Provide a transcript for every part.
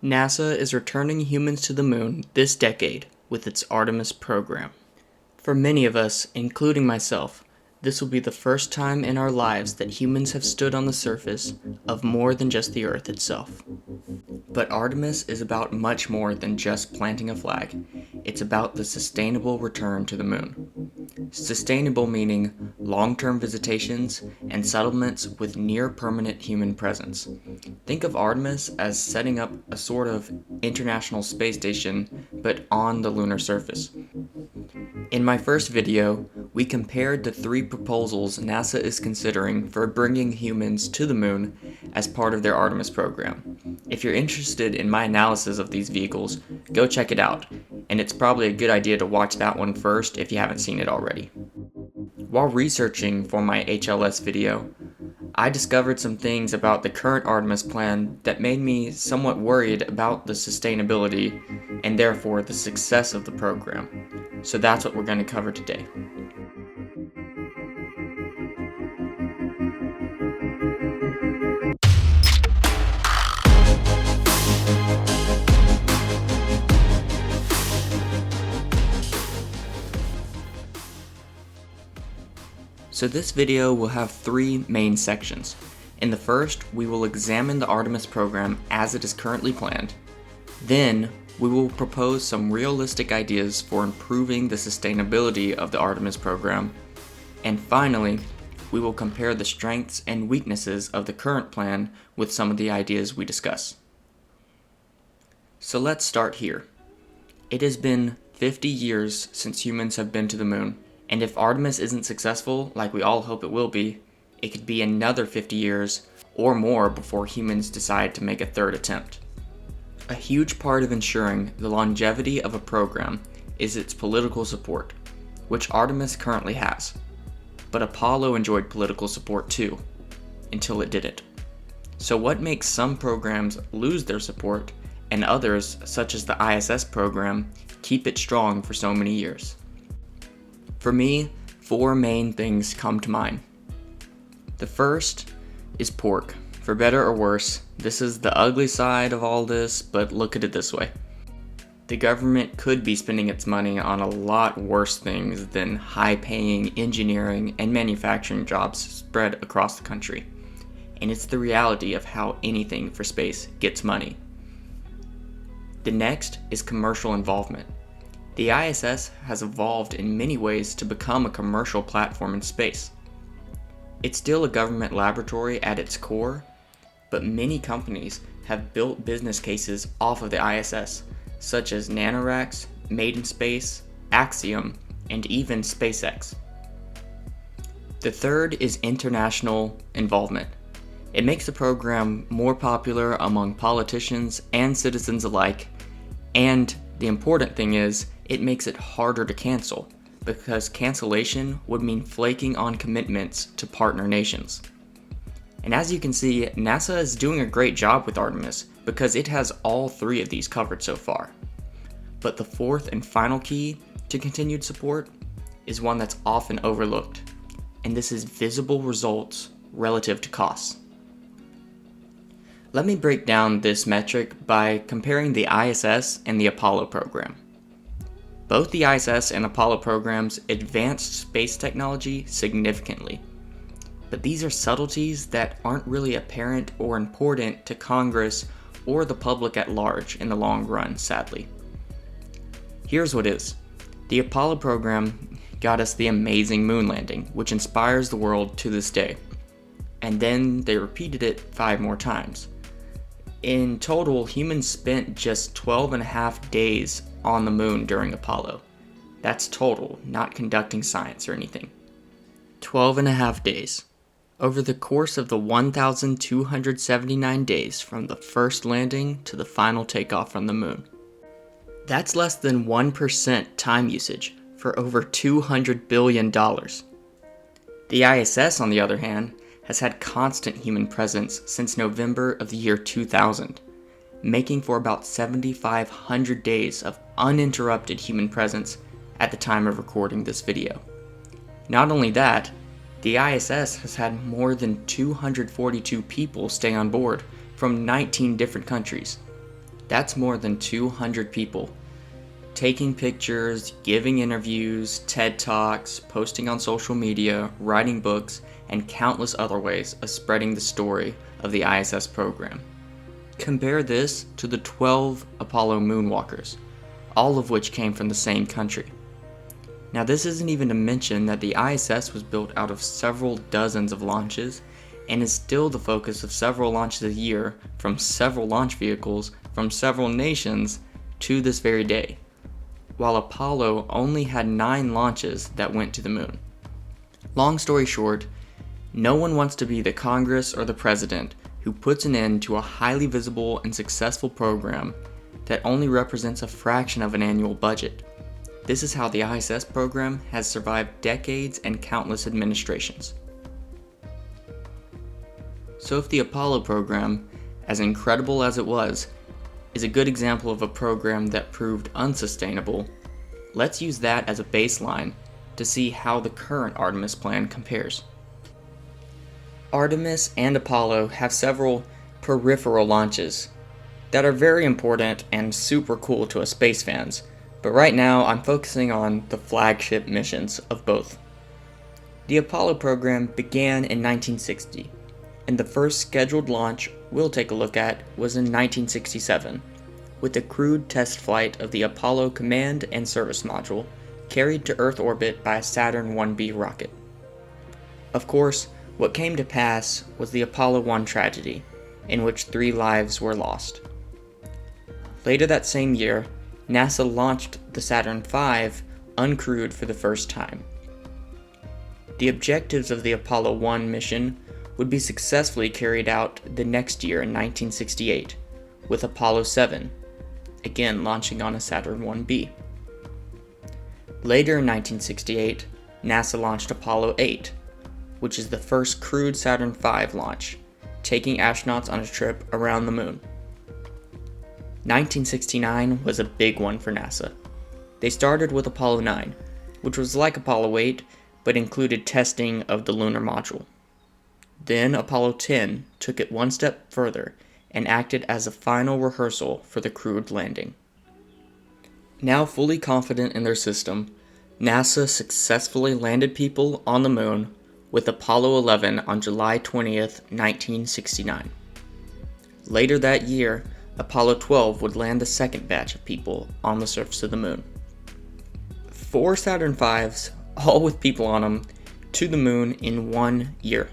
NASA is returning humans to the moon this decade with its Artemis program. For many of us, including myself, this will be the first time in our lives that humans have stood on the surface of more than just the Earth itself. But Artemis is about much more than just planting a flag. It's about the sustainable return to the moon. Sustainable meaning long-term visitations and settlements with near-permanent human presence. Think of Artemis as setting up a sort of international space station, but on the lunar surface. In my first video, we compared the three proposals NASA is considering for bringing humans to the moon as part of their Artemis program. If you're interested in my analysis of these vehicles, go check it out, and it's probably a good idea to watch that one first if you haven't seen it already. While researching for my HLS video, I discovered some things about the current Artemis plan that made me somewhat worried about the sustainability and therefore the success of the program. So that's what we're going to cover today. So this video will have three main sections. In the first, we will examine the Artemis program as it is currently planned. Then, we will propose some realistic ideas for improving the sustainability of the Artemis program. And finally, we will compare the strengths and weaknesses of the current plan with some of the ideas we discuss. So let's start here. It has been 50 years since humans have been to the moon. And if Artemis isn't successful, like we all hope it will be, it could be another 50 years or more before humans decide to make a third attempt. A huge part of ensuring the longevity of a program is its political support, which Artemis currently has. But Apollo enjoyed political support too, until it didn't. So what makes some programs lose their support and others, such as the ISS program, keep it strong for so many years? For me, four main things come to mind. The first is pork. For better or worse, this is the ugly side of all this, but look at it this way. The government could be spending its money on a lot worse things than high-paying engineering and manufacturing jobs spread across the country. And it's the reality of how anything for space gets money. The next is commercial involvement. The ISS has evolved in many ways to become a commercial platform in space. It's still a government laboratory at its core, but many companies have built business cases off of the ISS, such as Nanoracks, Made in Space, Axiom, and even SpaceX. The third is international involvement. It makes the program more popular among politicians and citizens alike, and the important thing is, it makes it harder to cancel, because cancellation would mean flaking on commitments to partner nations. And as you can see, NASA is doing a great job with Artemis because it has all three of these covered so far. But the fourth and final key to continued support is one that's often overlooked, and this is visible results relative to costs. Let me break down this metric by comparing the ISS and the Apollo program. Both the ISS and Apollo programs advanced space technology significantly, but these are subtleties that aren't really apparent or important to Congress or the public at large in the long run, sadly. Here's what is. The Apollo program got us the amazing moon landing, which inspires the world to this day, and then they repeated it 5 more times. In total, humans spent just 12.5 days on the moon during Apollo. That's total, not conducting science or anything. 12.5 days. Over the course of the 1,279 days from the first landing to the final takeoff from the moon. That's less than 1% time usage for over $200 billion. The ISS, on the other hand, has had constant human presence since November of the year 2000, making for about 7,500 days of uninterrupted human presence at the time of recording this video. Not only that, the ISS has had more than 242 people stay on board from 19 different countries. That's more than 200 people, taking pictures, giving interviews, TED Talks, posting on social media, writing books, and countless other ways of spreading the story of the ISS program. Compare this to the 12 Apollo moonwalkers, all of which came from the same country. Now, this isn't even to mention that the ISS was built out of several dozens of launches and is still the focus of several launches a year from several launch vehicles from several nations to this very day, while Apollo only had 9 launches that went to the moon. Long story short, no one wants to be the Congress or the president who puts an end to a highly visible and successful program that only represents a fraction of an annual budget. This is how the ISS program has survived decades and countless administrations. So if the Apollo program, as incredible as it was, is a good example of a program that proved unsustainable, let's use that as a baseline to see how the current Artemis Plan compares. Artemis and Apollo have several peripheral launches that are very important and super cool to us space fans, but right now I'm focusing on the flagship missions of both. The Apollo program began in 1960, and the first scheduled launch we'll take a look at was in 1967, with a crewed test flight of the Apollo Command and Service Module carried to Earth orbit by a Saturn 1B rocket. Of course, what came to pass was the Apollo 1 tragedy, in which 3 lives were lost. Later that same year, NASA launched the Saturn V uncrewed for the first time. The objectives of the Apollo 1 mission would be successfully carried out the next year in 1968, with Apollo 7, again launching on a Saturn 1B. Later in 1968, NASA launched Apollo 8, which is the first crewed Saturn V launch, taking astronauts on a trip around the moon. 1969 was a big one for NASA. They started with Apollo 9, which was like Apollo 8, but included testing of the lunar module. Then Apollo 10 took it one step further and acted as a final rehearsal for the crewed landing. Now fully confident in their system, NASA successfully landed people on the moon with Apollo 11 on July 20th, 1969. Later that year, Apollo 12 would land the second batch of people on the surface of the moon. 4 Saturn V's, all with people on them, to the moon in 1 year.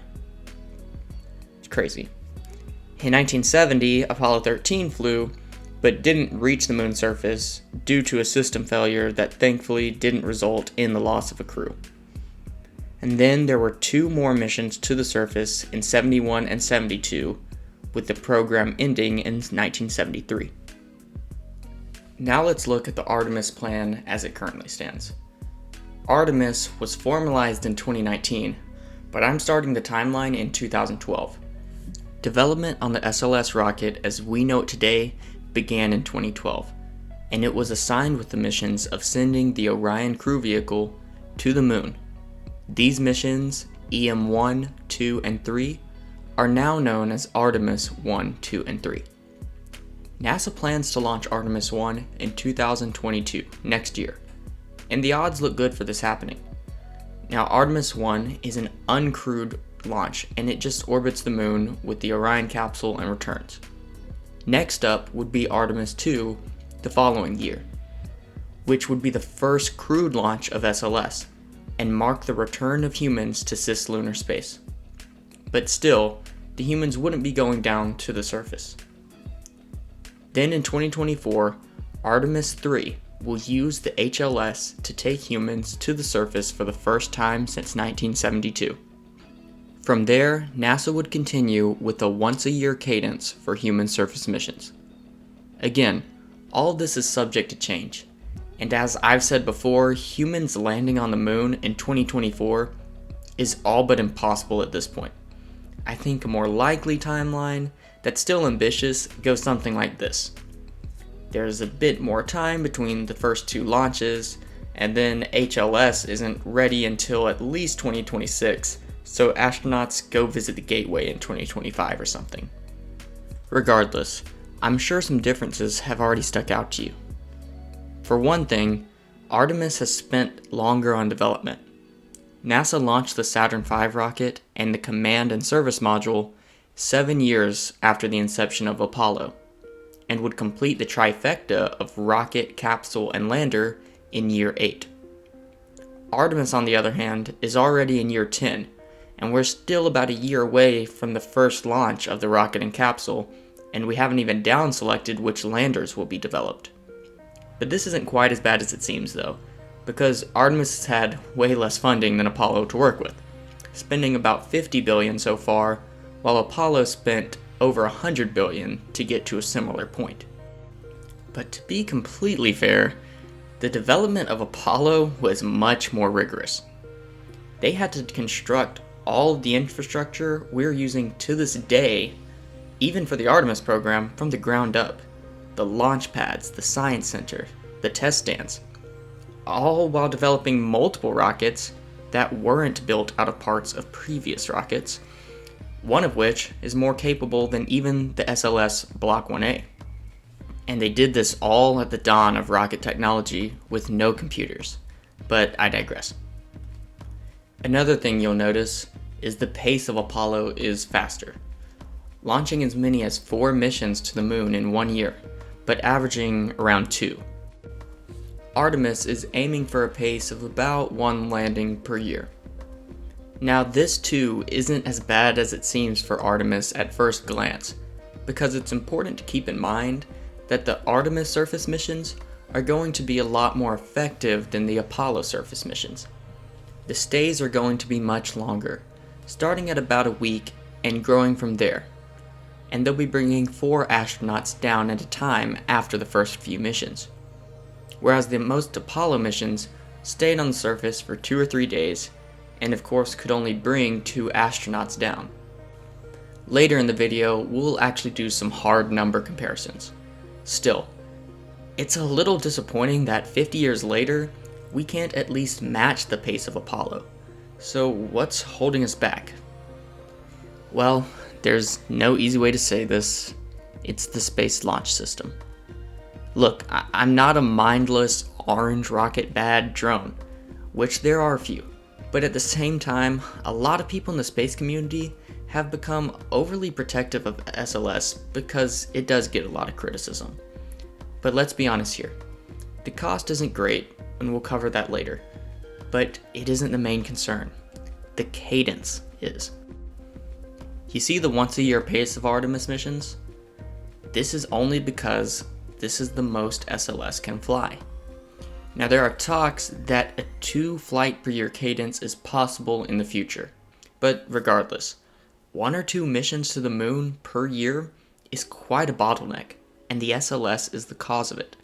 It's crazy. In 1970, Apollo 13 flew, but didn't reach the moon's surface due to a system failure that thankfully didn't result in the loss of a crew. And then there were 2 more missions to the surface in 71 and 72, with the program ending in 1973. Now let's look at the Artemis Plan as it currently stands. Artemis was formalized in 2019, but I'm starting the timeline in 2012. Development on the SLS rocket as we know it today began in 2012, and it was assigned with the missions of sending the Orion crew vehicle to the moon. These missions, EM1, 2, and 3, are now known as Artemis 1, 2, and 3. NASA plans to launch Artemis 1 in 2022, next year, and the odds look good for this happening. Now, Artemis 1 is an uncrewed launch, and it just orbits the moon with the Orion capsule and returns. Next up would be Artemis 2 the following year, which would be the first crewed launch of SLS, and mark the return of humans to cislunar space. But still, the humans wouldn't be going down to the surface. Then in 2024, Artemis 3 will use the HLS to take humans to the surface for the first time since 1972. From there, NASA would continue with a once-a-year cadence for human surface missions. Again, all of this is subject to change, and as I've said before, humans landing on the moon in 2024 is all but impossible at this point. I think a more likely timeline that's still ambitious goes something like this. There's a bit more time between the first 2 launches, and then HLS isn't ready until at least 2026, so astronauts go visit the gateway in 2025 or something. Regardless, I'm sure some differences have already stuck out to you. For one thing, Artemis has spent longer on development. NASA launched the Saturn V rocket and the Command and Service Module 7 years after the inception of Apollo, and would complete the trifecta of rocket, capsule, and lander in year 8. Artemis, on the other hand, is already in year 10, and we're still about a year away from the first launch of the rocket and capsule, and we haven't even down-selected which landers will be developed. But this isn't quite as bad as it seems, though, because Artemis has had way less funding than Apollo to work with, spending about $50 billion so far, while Apollo spent over $100 billion to get to a similar point. But to be completely fair, the development of Apollo was much more rigorous. They had to construct all of the infrastructure we're using to this day, even for the Artemis program, from the ground up. The launch pads, the science center, the test stands, all while developing multiple rockets that weren't built out of parts of previous rockets, one of which is more capable than even the SLS Block 1A. And they did this all at the dawn of rocket technology with no computers. But I digress. Another thing you'll notice is the pace of Apollo is faster, launching as many as 4 missions to the moon in 1 year, but averaging around 2. Artemis is aiming for a pace of about 1 landing per year. Now this too isn't as bad as it seems for Artemis at first glance, because it's important to keep in mind that the Artemis surface missions are going to be a lot more effective than the Apollo surface missions. The stays are going to be much longer, starting at about a week and growing from there, and they'll be bringing 4 astronauts down at a time after the first few missions, whereas the most Apollo missions stayed on the surface for 2 or 3 days, and of course could only bring 2 astronauts down. Later in the video, we'll actually do some hard number comparisons. Still, it's a little disappointing that 50 years later, we can't at least match the pace of Apollo. So what's holding us back? Well, there's no easy way to say this. It's the Space Launch System. Look, I'm not a mindless orange rocket bad drone, which there are a few, but at the same time, a lot of people in the space community have become overly protective of SLS because it does get a lot of criticism. But let's be honest here. The cost isn't great, and we'll cover that later, but it isn't the main concern. The cadence is. You see the once-a-year pace of Artemis missions? This is only because this is the most SLS can fly. Now there are talks that a 2 flight per year cadence is possible in the future, but regardless, 1 or 2 missions to the moon per year is quite a bottleneck, and the SLS is the cause of it.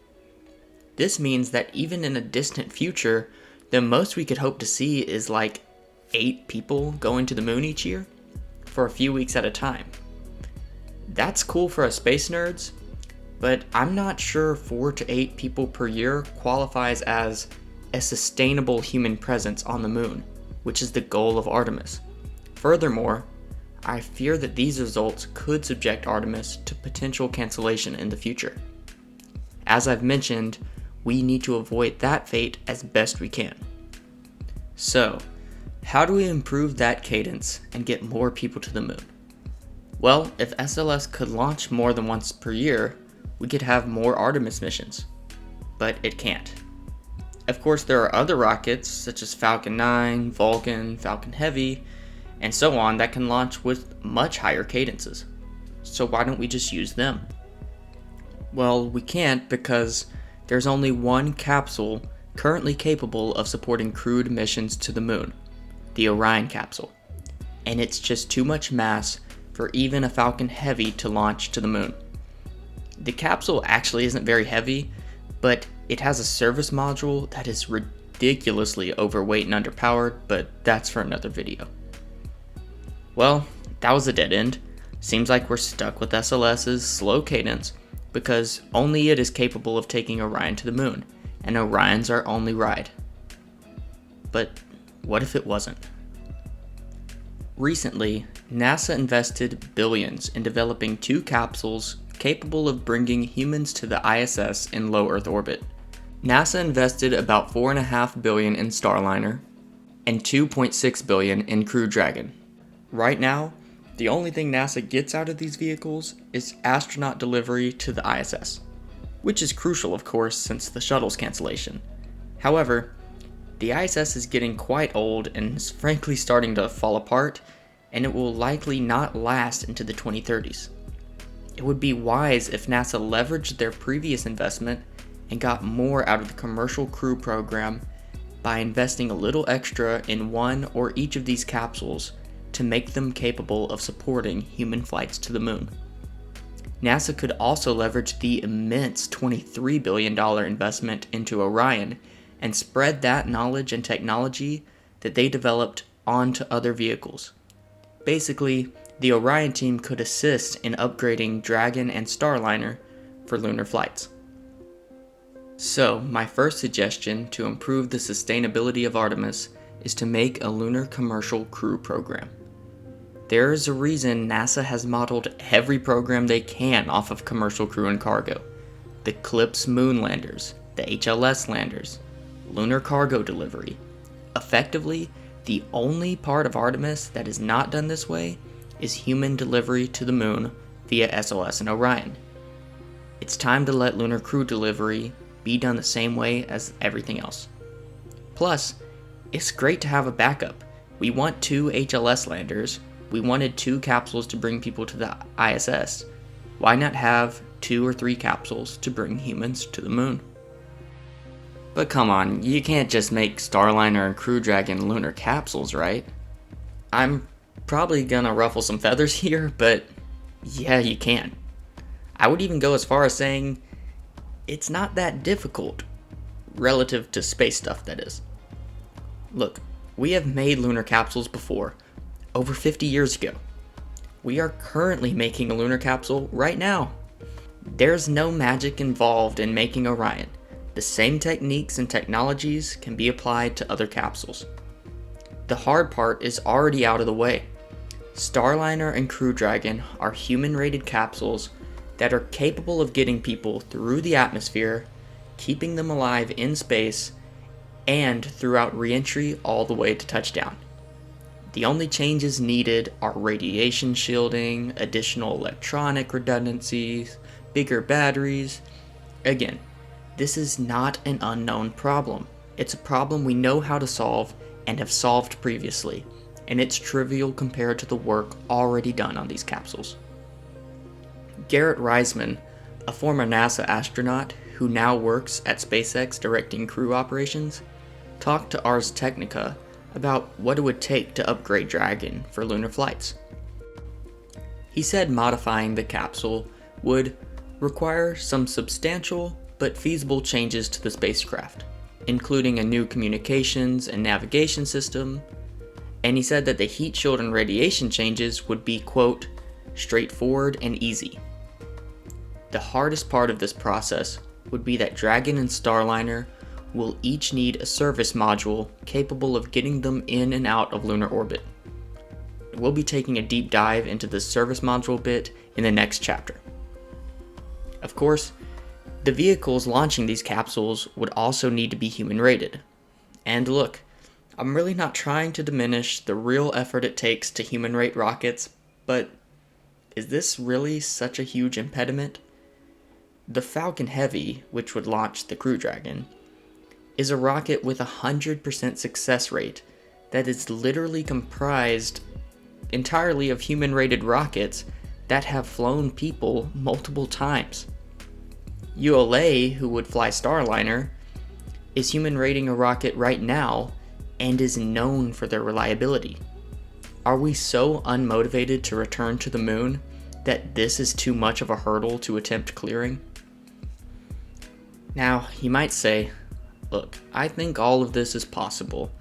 This means that even in a distant future, the most we could hope to see is like 8 people going to the moon each year for a few weeks at a time. That's cool for us space nerds, but I'm not sure 4 to 8 people per year qualifies as a sustainable human presence on the moon, which is the goal of Artemis. Furthermore, I fear that these results could subject Artemis to potential cancellation in the future. As I've mentioned, we need to avoid that fate as best we can. So, how do we improve that cadence and get more people to the moon? Well, if SLS could launch more than once per year, we could have more Artemis missions, but it can't. Of course, there are other rockets such as Falcon 9, Vulcan, Falcon Heavy, and so on that can launch with much higher cadences. So why don't we just use them? Well, we can't because there's only one capsule currently capable of supporting crewed missions to the moon, the Orion capsule, and it's just too much mass for even a Falcon Heavy to launch to the moon. The capsule actually isn't very heavy, but it has a service module that is ridiculously overweight and underpowered, but that's for another video. Well, that was a dead end. Seems like we're stuck with SLS's slow cadence because only it is capable of taking Orion to the moon, and Orion's our only ride. But what if it wasn't? Recently, NASA invested billions in developing 2 capsules capable of bringing humans to the ISS in low Earth orbit. NASA invested about $4.5 billion in Starliner and $2.6 billion in Crew Dragon. Right now, the only thing NASA gets out of these vehicles is astronaut delivery to the ISS, which is crucial, of course, since the shuttle's cancellation. However, the ISS is getting quite old and is frankly starting to fall apart, and it will likely not last into the 2030s. It would be wise if NASA leveraged their previous investment and got more out of the commercial crew program by investing a little extra in one or each of these capsules to make them capable of supporting human flights to the moon. NASA could also leverage the immense $23 billion investment into Orion and spread that knowledge and technology that they developed onto other vehicles. Basically, the Orion team could assist in upgrading Dragon and Starliner for lunar flights. So, my first suggestion to improve the sustainability of Artemis is to make a lunar commercial crew program. There is a reason NASA has modeled every program they can off of commercial crew and cargo. The CLPS moon landers, the HLS landers, lunar cargo delivery. Effectively, the only part of Artemis that is not done this way is human delivery to the moon via SLS and Orion. It's time to let lunar crew delivery be done the same way as everything else. Plus, it's great to have a backup. We want 2 HLS landers. We wanted 2 capsules to bring people to the ISS. Why not have 2 or 3 capsules to bring humans to the moon? But come on, you can't just make Starliner and Crew Dragon lunar capsules, right? I'm probably gonna ruffle some feathers here, but yeah, you can. I would even go as far as saying it's not that difficult, relative to space stuff, that is. Look, we have made lunar capsules before, over 50 years ago. We are currently making a lunar capsule right now. There's no magic involved in making Orion. The same techniques and technologies can be applied to other capsules. The hard part is already out of the way. Starliner and Crew Dragon are human-rated capsules that are capable of getting people through the atmosphere, keeping them alive in space, and throughout re-entry all the way to touchdown. The only changes needed are radiation shielding, additional electronic redundancies, bigger batteries. Again, this is not an unknown problem. It's a problem we know how to solve and have solved previously, and it's trivial compared to the work already done on these capsules. Garrett Reisman, a former NASA astronaut who now works at SpaceX directing crew operations, talked to Ars Technica about what it would take to upgrade Dragon for lunar flights. He said modifying the capsule would require some substantial but feasible changes to the spacecraft, including a new communications and navigation system, and he said that the heat shield and radiation changes would be, quote, straightforward and easy. The hardest part of this process would be that Dragon and Starliner will each need a service module capable of getting them in and out of lunar orbit. We'll be taking a deep dive into the service module bit in the next chapter. Of course, the vehicles launching these capsules would also need to be human-rated. And look, I'm really not trying to diminish the real effort it takes to human-rate rockets, but is this really such a huge impediment? The Falcon Heavy, which would launch the Crew Dragon, is a rocket with a 100% success rate that is literally comprised entirely of human-rated rockets that have flown people multiple times. ULA, who would fly Starliner, is human-rating a rocket right now and is known for their reliability. Are we so unmotivated to return to the moon that this is too much of a hurdle to attempt clearing? Now, you might say, look, I think all of this is possible,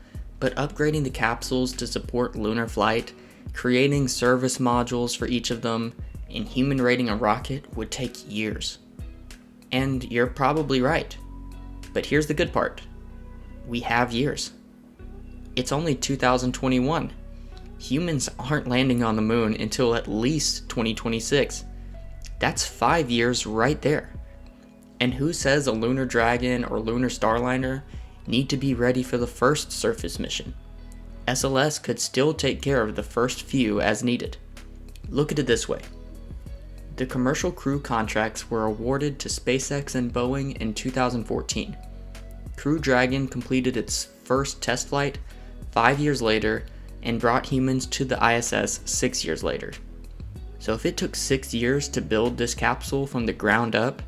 but upgrading the capsules to support lunar flight, creating service modules for each of them, and human rating a rocket would take years. And you're probably right. But here's the good part. We have years. It's only 2021. Humans aren't landing on the moon until at least 2026. That's 5 years right there. And who says a Lunar Dragon or Lunar Starliner need to be ready for the first surface mission? SLS could still take care of the first few as needed. Look at it this way. The commercial crew contracts were awarded to SpaceX and Boeing in 2014. Crew Dragon completed its first test flight 5 years later and brought humans to the ISS 6 years later. So if it took 6 years to build this capsule from the ground up,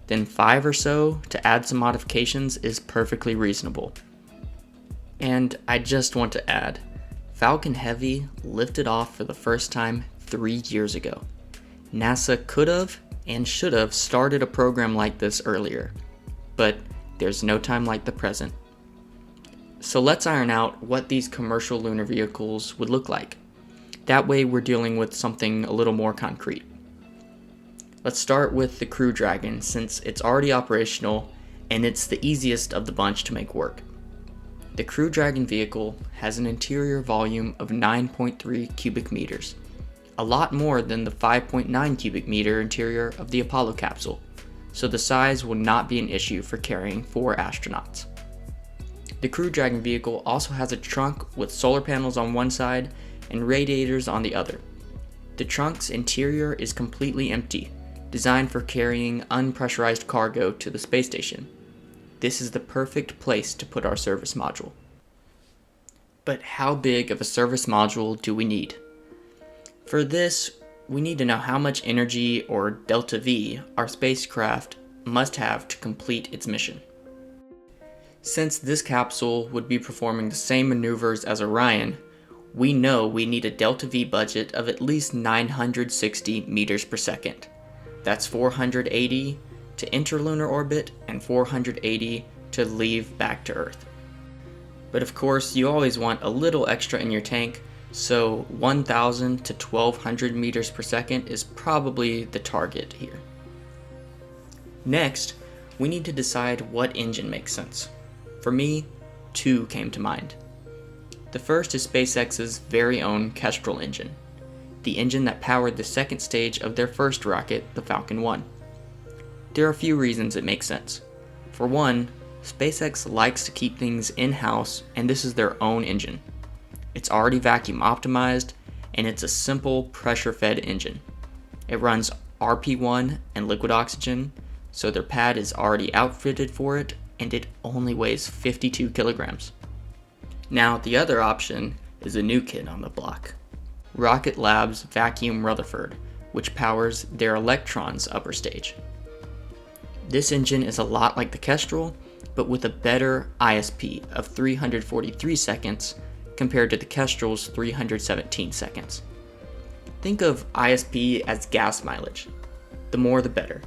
then 5 or so to add some modifications is perfectly reasonable. And I just want to add, Falcon Heavy lifted off for the first time 3 years ago. NASA could have and should have started a program like this earlier, but there's no time like the present. So let's iron out what these commercial lunar vehicles would look like. That way we're dealing with something a little more concrete. Let's start with the Crew Dragon since it's already operational and it's the easiest of the bunch to make work. The Crew Dragon vehicle has an interior volume of 9.3 cubic meters, a lot more than the 5.9 cubic meter interior of the Apollo capsule, so the size will not be an issue for carrying 4 astronauts. The Crew Dragon vehicle also has a trunk with solar panels on one side and radiators on the other. The trunk's interior is completely empty, designed for carrying unpressurized cargo to the space station. This is the perfect place to put our service module. But how big of a service module do we need? For this, we need to know how much energy, or delta V, our spacecraft must have to complete its mission. Since this capsule would be performing the same maneuvers as Orion, we know we need a delta V budget of at least 960 meters per second. That's 480 to enter lunar orbit and 480 to leave back to Earth. But of course, you always want a little extra in your tank, so 1,000 to 1,200 meters per second is probably the target here. Next, we need to decide what engine makes sense. For me, 2 came to mind. The first is SpaceX's very own Kestrel engine, the engine that powered the second stage of their first rocket, the Falcon 1. There are a few reasons it makes sense. For one, SpaceX likes to keep things in-house, and this is their own engine. It's already vacuum optimized, and it's a simple pressure-fed engine. It runs RP1 and liquid oxygen, so their pad is already outfitted for it, and it only weighs 52 kilograms. Now, the other option is a new kid on the block. Rocket Lab's Vacuum Rutherford, which powers their Electron's upper stage. This engine is a lot like the Kestrel, but with a better ISP of 343 seconds compared to the Kestrel's 317 seconds. Think of ISP as gas mileage. The more the better.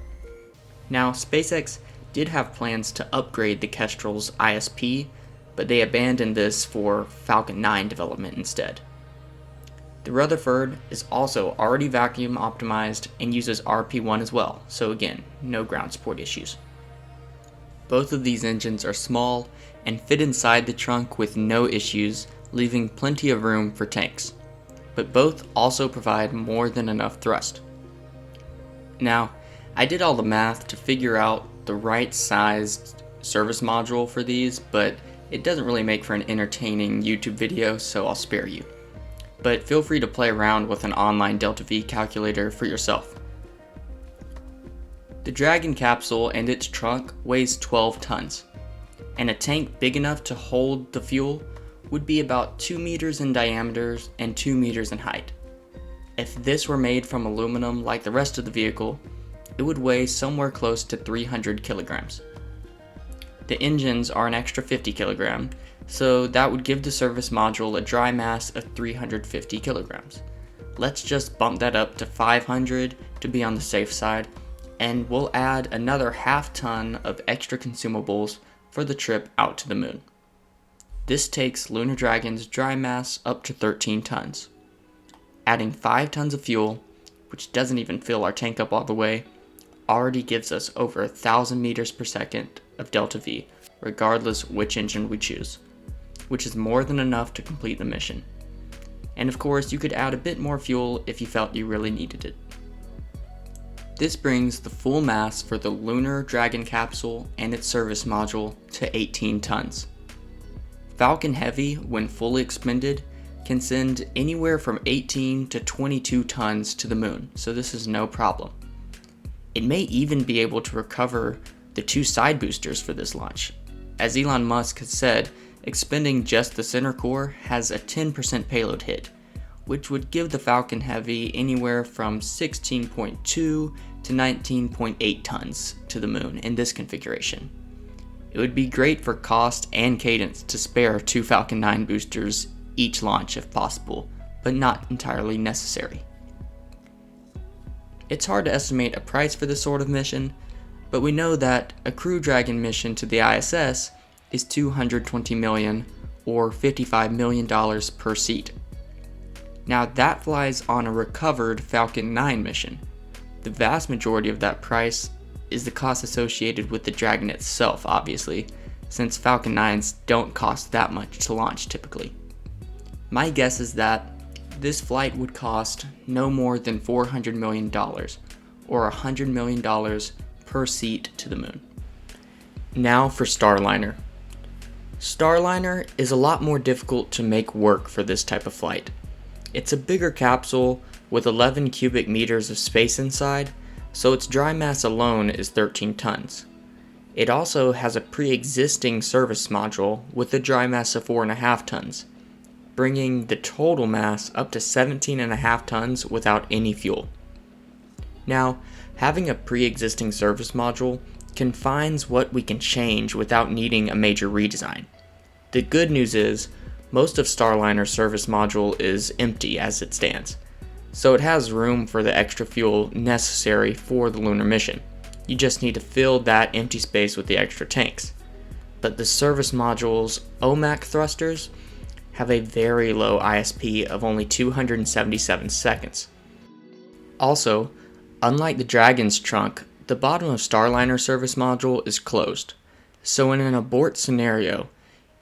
Now, SpaceX did have plans to upgrade the Kestrel's ISP, but they abandoned this for Falcon 9 development instead. The Rutherford is also already vacuum optimized and uses RP1 as well, so again, no ground support issues. Both of these engines are small and fit inside the trunk with no issues, leaving plenty of room for tanks, but both also provide more than enough thrust. Now, I did all the math to figure out the right sized service module for these, but it doesn't really make for an entertaining YouTube video, so I'll spare you. But feel free to play around with an online delta V calculator for yourself. The Dragon capsule and its trunk weighs 12 tons, and a tank big enough to hold the fuel would be about 2 meters in diameter and 2 meters in height. If this were made from aluminum like the rest of the vehicle, it would weigh somewhere close to 300 kilograms. The engines are an extra 50 kilograms, so that would give the service module a dry mass of 350 kilograms. Let's just bump that up to 500 to be on the safe side, and we'll add another half ton of extra consumables for the trip out to the moon. This takes Lunar Dragon's dry mass up to 13 tons. Adding 5 tons of fuel, which doesn't even fill our tank up all the way, already gives us over 1,000 meters per second of delta V, regardless which engine we choose, which is more than enough to complete the mission. And of course, you could add a bit more fuel if you felt you really needed it. This brings the full mass for the Lunar Dragon capsule and its service module to 18 tons. Falcon Heavy, when fully expended, can send anywhere from 18 to 22 tons to the moon, so this is no problem. It may even be able to recover the 2 side boosters for this launch. As Elon Musk has said, expending just the center core has a 10% payload hit, which would give the Falcon Heavy anywhere from 16.2 to 19.8 tons to the moon in this configuration. It would be great for cost and cadence to spare 2 Falcon 9 boosters each launch if possible, but not entirely necessary. It's hard to estimate a price for this sort of mission, but we know that a Crew Dragon mission to the ISS is $220 million or $55 million per seat. Now that flies on a recovered Falcon 9 mission. The vast majority of that price is the cost associated with the Dragon itself, obviously, since Falcon 9s don't cost that much to launch typically. My guess is that this flight would cost no more than $400 million, or $100 million per seat to the moon. Now for Starliner. Starliner is a lot more difficult to make work for this type of flight. It's a bigger capsule with 11 cubic meters of space inside, so its dry mass alone is 13 tons. It also has a pre-existing service module with a dry mass of 4.5 tons, bringing the total mass up to 17.5 tons without any fuel. Now, having a pre-existing service module confines what we can change without needing a major redesign. The good news is, most of Starliner's service module is empty as it stands, so it has room for the extra fuel necessary for the lunar mission. You just need to fill that empty space with the extra tanks. But the service module's OMAC thrusters have a very low ISP of only 277 seconds. Also, unlike the Dragon's trunk, the bottom of Starliner service module is closed, so in an abort scenario,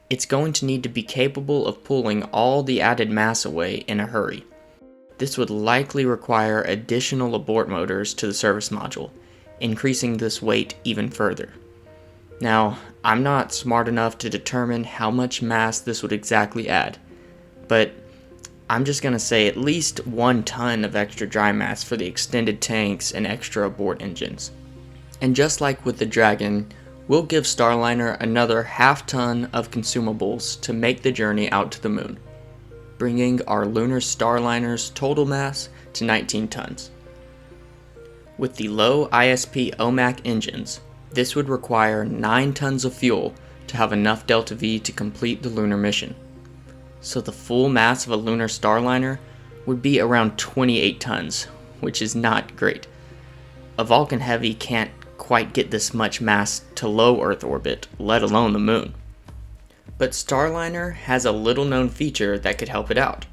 it's going to need to be capable of pulling all the added mass away in a hurry. This would likely require additional abort motors to the service module, increasing this weight even further. Now, I'm not smart enough to determine how much mass this would exactly add, but I'm just going to say at least 1 ton of extra dry mass for the extended tanks and extra abort engines. And just like with the Dragon, we'll give Starliner another half ton of consumables to make the journey out to the moon, bringing our Lunar Starliner's total mass to 19 tons. With the low ISP OMAC engines, this would require 9 tons of fuel to have enough delta V to complete the lunar mission. So the full mass of a Lunar Starliner would be around 28 tons, which is not great. A Vulcan Heavy can't quite get this much mass to low Earth orbit, let alone the moon. But Starliner has a little known feature that could help it out.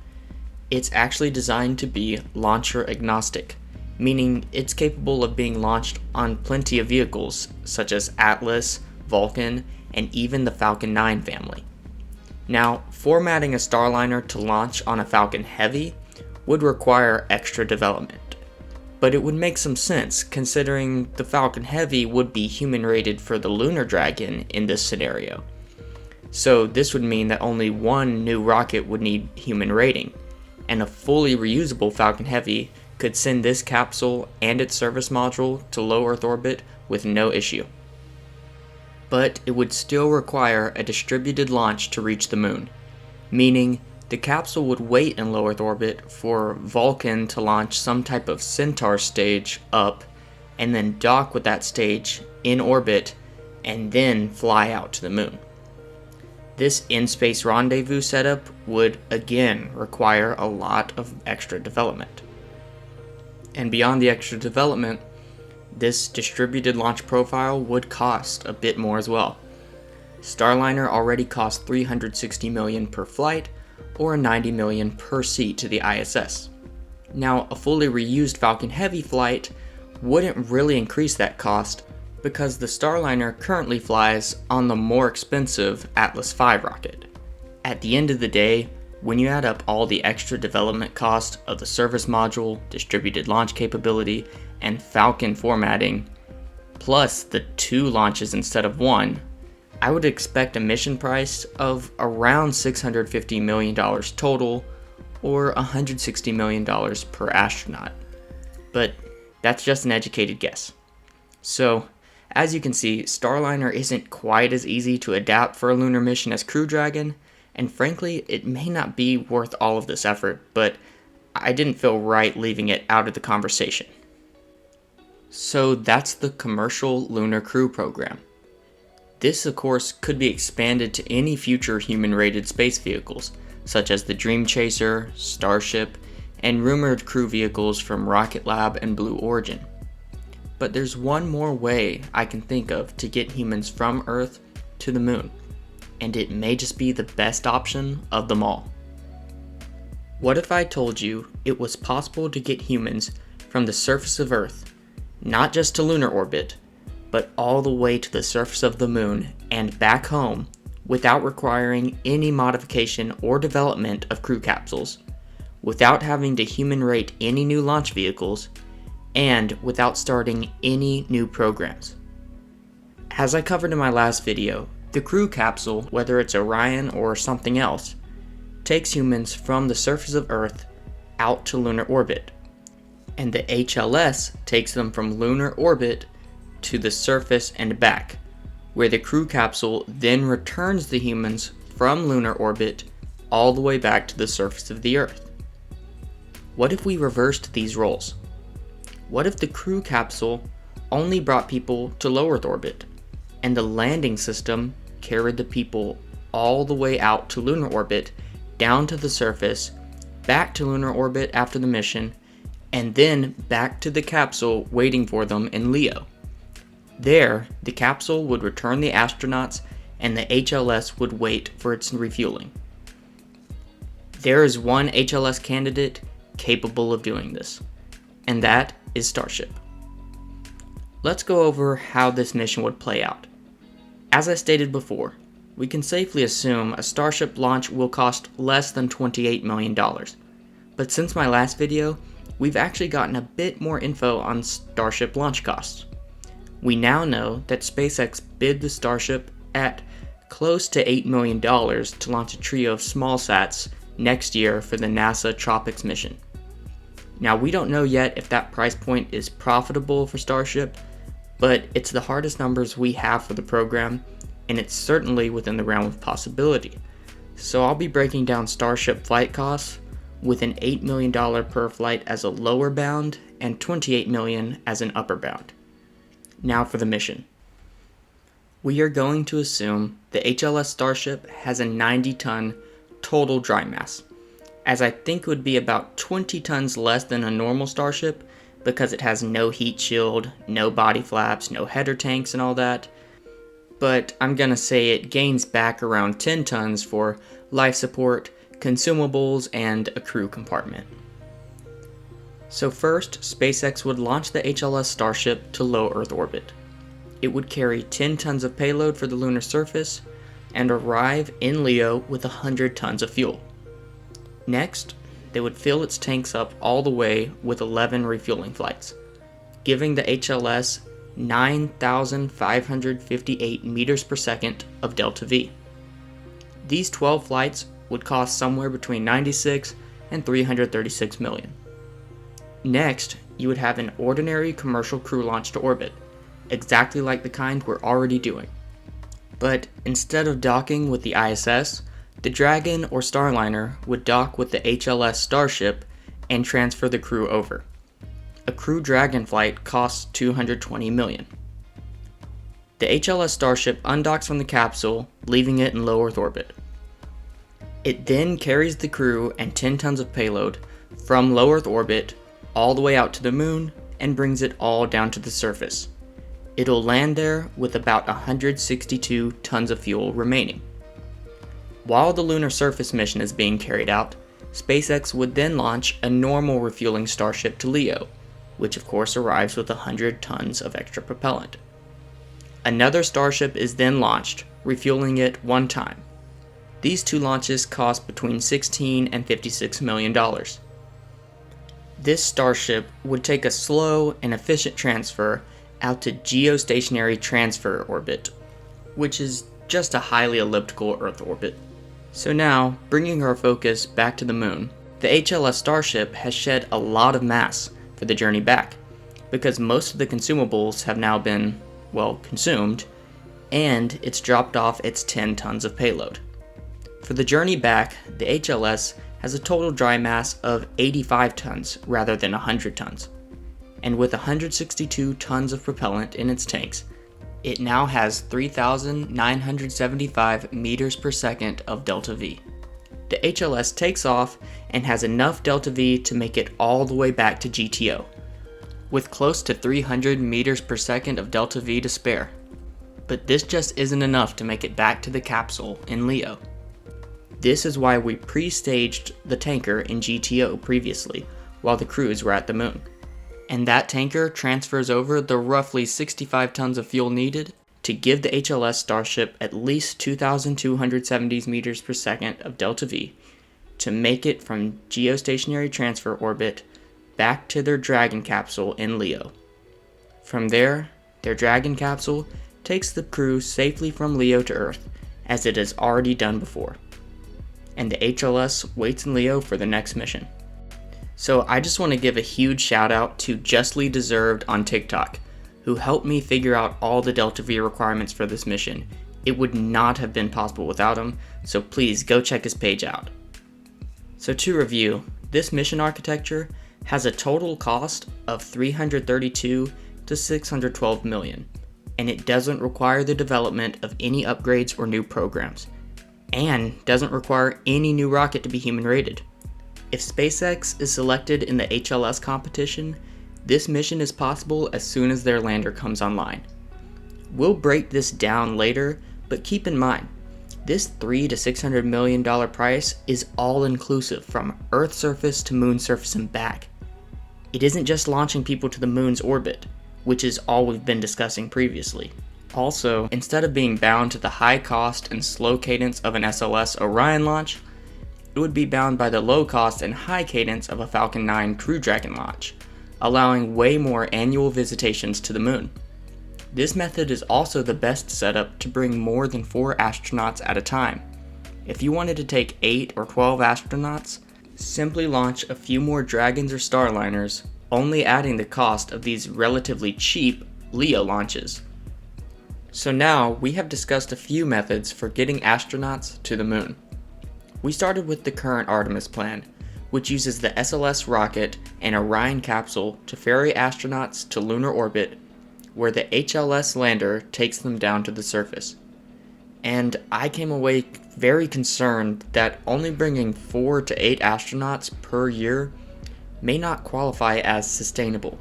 It's actually designed to be launcher agnostic, meaning it's capable of being launched on plenty of vehicles such as Atlas, Vulcan, and even the Falcon 9 family. Now, formatting a Starliner to launch on a Falcon Heavy would require extra development, but it would make some sense considering the Falcon Heavy would be human rated for the Lunar Dragon in this scenario. So this would mean that only 1 new rocket would need human rating, and a fully reusable Falcon Heavy could send this capsule and its service module to low Earth orbit with no issue. But it would still require a distributed launch to reach the moon, meaning the capsule would wait in low Earth orbit for Vulcan to launch some type of Centaur stage up, and then dock with that stage in orbit, and then fly out to the moon. This in-space rendezvous setup would again require a lot of extra development. And beyond the extra development, this distributed launch profile would cost a bit more as well. Starliner already costs $360 million per flight, or $90 million per seat to the ISS. Now, a fully reused Falcon Heavy flight wouldn't really increase that cost because the Starliner currently flies on the more expensive Atlas V rocket. At the end of the day, when you add up all the extra development cost of the service module, distributed launch capability, and Falcon formatting, plus the 2 launches instead of 1, I would expect a mission price of around $650 million total, or $160 million per astronaut. But that's just an educated guess. So, as you can see, Starliner isn't quite as easy to adapt for a lunar mission as Crew Dragon, and frankly, it may not be worth all of this effort, but I didn't feel right leaving it out of the conversation. So that's the Commercial Lunar Crew Program. This, of course, could be expanded to any future human-rated space vehicles, such as the Dream Chaser, Starship, and rumored crew vehicles from Rocket Lab and Blue Origin. But there's one more way I can think of to get humans from Earth to the Moon, and it may just be the best option of them all. What if I told you it was possible to get humans from the surface of Earth, not just to lunar orbit, but all the way to the surface of the Moon and back home without requiring any modification or development of crew capsules, without having to human rate any new launch vehicles, and without starting any new programs? As I covered in my last video, the crew capsule, whether it's Orion or something else, takes humans from the surface of Earth out to lunar orbit, and the HLS takes them from lunar orbit to the surface and back, where the crew capsule then returns the humans from lunar orbit all the way back to the surface of the Earth. What if we reversed these roles? What if the crew capsule only brought people to low Earth orbit, and the landing system carried the people all the way out to lunar orbit, down to the surface, back to lunar orbit after the mission, and then back to the capsule waiting for them in LEO? There, the capsule would return the astronauts and the HLS would wait for its refueling. There is one HLS candidate capable of doing this, and that is Starship. Let's go over how this mission would play out. As I stated before, we can safely assume a Starship launch will cost less than $28 million. But since my last video, we've actually gotten a bit more info on Starship launch costs. We now know that SpaceX bid the Starship at close to $8 million to launch a trio of small sats next year for the NASA Tropics mission. Now, we don't know yet if that price point is profitable for Starship, but it's the hardest numbers we have for the program, and it's certainly within the realm of possibility. So I'll be breaking down Starship flight costs with an $8 million per flight as a lower bound and $28 million as an upper bound. Now for the mission. We are going to assume the HLS Starship has a 90-ton total dry mass, as I think would be about 20 tons less than a normal Starship because it has no heat shield, no body flaps, no header tanks and all that. But I'm gonna say it gains back around 10 tons for life support, consumables, and a crew compartment. So first, SpaceX would launch the HLS Starship to low Earth orbit. It would carry 10 tons of payload for the lunar surface and arrive in LEO with 100 tons of fuel. Next, they would fill its tanks up all the way with 11 refueling flights, giving the HLS 9,558 meters per second of delta V. These 12 flights would cost somewhere between $96 and $336 million. Next, you would have an ordinary commercial crew launch to orbit, exactly like the kind we're already doing. But instead of docking with the ISS, the Dragon or Starliner would dock with the HLS Starship and transfer the crew over. A Crew Dragon flight costs $220 million. The HLS Starship undocks from the capsule, leaving it in low Earth orbit. It then carries the crew and 10 tons of payload from low Earth orbit all the way out to the Moon and brings it all down to the surface. It'll land there with about 162 tons of fuel remaining. While the lunar surface mission is being carried out, SpaceX would then launch a normal refueling Starship to LEO, which of course arrives with 100 tons of extra propellant. Another Starship is then launched, refueling it one time. These two launches cost between $16 and $56 million. This Starship would take a slow and efficient transfer out to geostationary transfer orbit, which is just a highly elliptical Earth orbit. So now, bringing our focus back to the moon, the HLS Starship has shed a lot of mass for the journey back, because most of the consumables have now been, well, consumed, and it's dropped off its 10 tons of payload. For the journey back, the HLS has a total dry mass of 85 tons rather than 100 tons, and with 162 tons of propellant in its tanks, it now has 3,975 meters per second of delta V. The HLS takes off and has enough delta V to make it all the way back to GTO, with close to 300 meters per second of delta V to spare. But this just isn't enough to make it back to the capsule in LEO. This is why we pre-staged the tanker in GTO previously, while the crews were at the moon. And that tanker transfers over the roughly 65 tons of fuel needed to give the HLS Starship at least 2,270 meters per second of delta V to make it from geostationary transfer orbit back to their Dragon capsule in LEO. From there, their Dragon capsule takes the crew safely from LEO to Earth, as it has already done before. And the HLS waits in LEO for the next mission. So I just want to give a huge shout out to Justly Deserved on TikTok, who helped me figure out all the delta V requirements for this mission. It would not have been possible without him, so please go check his page out. So to review, this mission architecture has a total cost of $332 to $612 million, and it doesn't require the development of any upgrades or new programs, and doesn't require any new rocket to be human rated. If SpaceX is selected in the HLS competition, this mission is possible as soon as their lander comes online. We'll break this down later, but keep in mind, this $300 to $600 million price is all inclusive from Earth surface to moon surface and back. It isn't just launching people to the moon's orbit, which is all we've been discussing previously. Also, instead of being bound to the high cost and slow cadence of an SLS Orion launch, it would be bound by the low cost and high cadence of a Falcon 9 Crew Dragon launch, allowing way more annual visitations to the moon. This method is also the best setup to bring more than 4 astronauts at a time. If you wanted to take 8 or 12 astronauts, simply launch a few more Dragons or Starliners, only adding the cost of these relatively cheap LEO launches. So now we have discussed a few methods for getting astronauts to the moon. We started with the current Artemis Plan, which uses the SLS rocket and Orion capsule to ferry astronauts to lunar orbit, where the HLS lander takes them down to the surface. And I came away very concerned that only bringing 4 to 8 astronauts per year may not qualify as sustainable.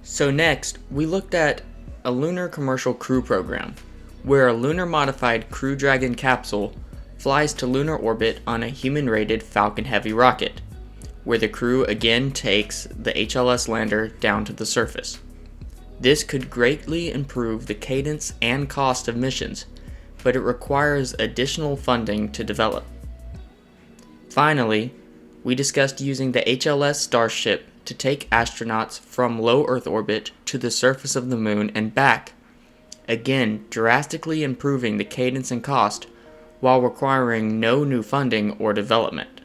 So next, we looked at a lunar commercial crew program, where a lunar modified Crew Dragon capsule flies to lunar orbit on a human-rated Falcon Heavy rocket, where the crew again takes the HLS lander down to the surface. This could greatly improve the cadence and cost of missions, but it requires additional funding to develop. Finally, we discussed using the HLS Starship to take astronauts from low Earth orbit to the surface of the moon and back, again drastically improving the cadence and cost while requiring no new funding or development.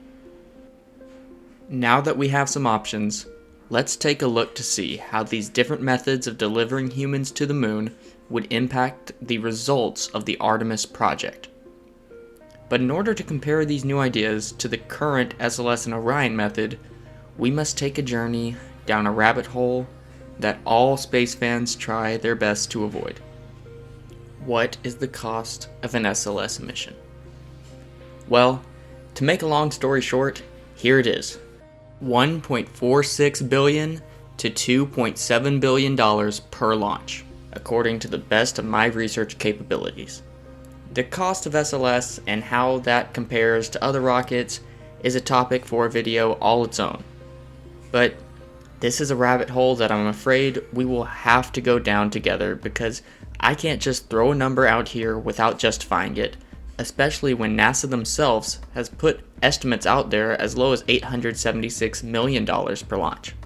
Now that we have some options, let's take a look to see how these different methods of delivering humans to the moon would impact the results of the Artemis project. But in order to compare these new ideas to the current SLS and Orion method, we must take a journey down a rabbit hole that all space fans try their best to avoid. What is the cost of an SLS mission? Well, to make a long story short, here it is. $1.46 billion to $2.7 billion per launch, according to the best of my research capabilities. The cost of SLS and how that compares to other rockets is a topic for a video all its own. But this is a rabbit hole that I'm afraid we will have to go down together, because I can't just throw a number out here without justifying it, especially when NASA themselves has put estimates out there as low as $876 million per launch.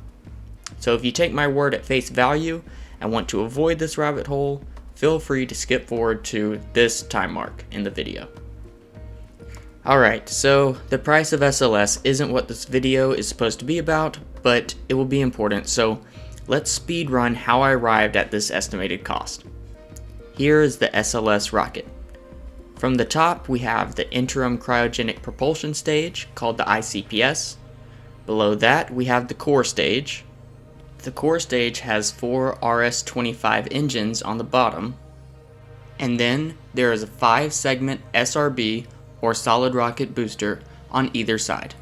So if you take my word at face value and want to avoid this rabbit hole, feel free to skip forward to this time mark in the video. Alright, so the price of SLS isn't what this video is supposed to be about, but it will be important, so let's speed run how I arrived at this estimated cost. Here is the SLS rocket. From the top, we have the interim cryogenic propulsion stage, called the ICPS. Below that, we have the core stage. The core stage has 4 RS-25 engines on the bottom. And then there is a 5-segment SRB, or solid rocket booster, on either side.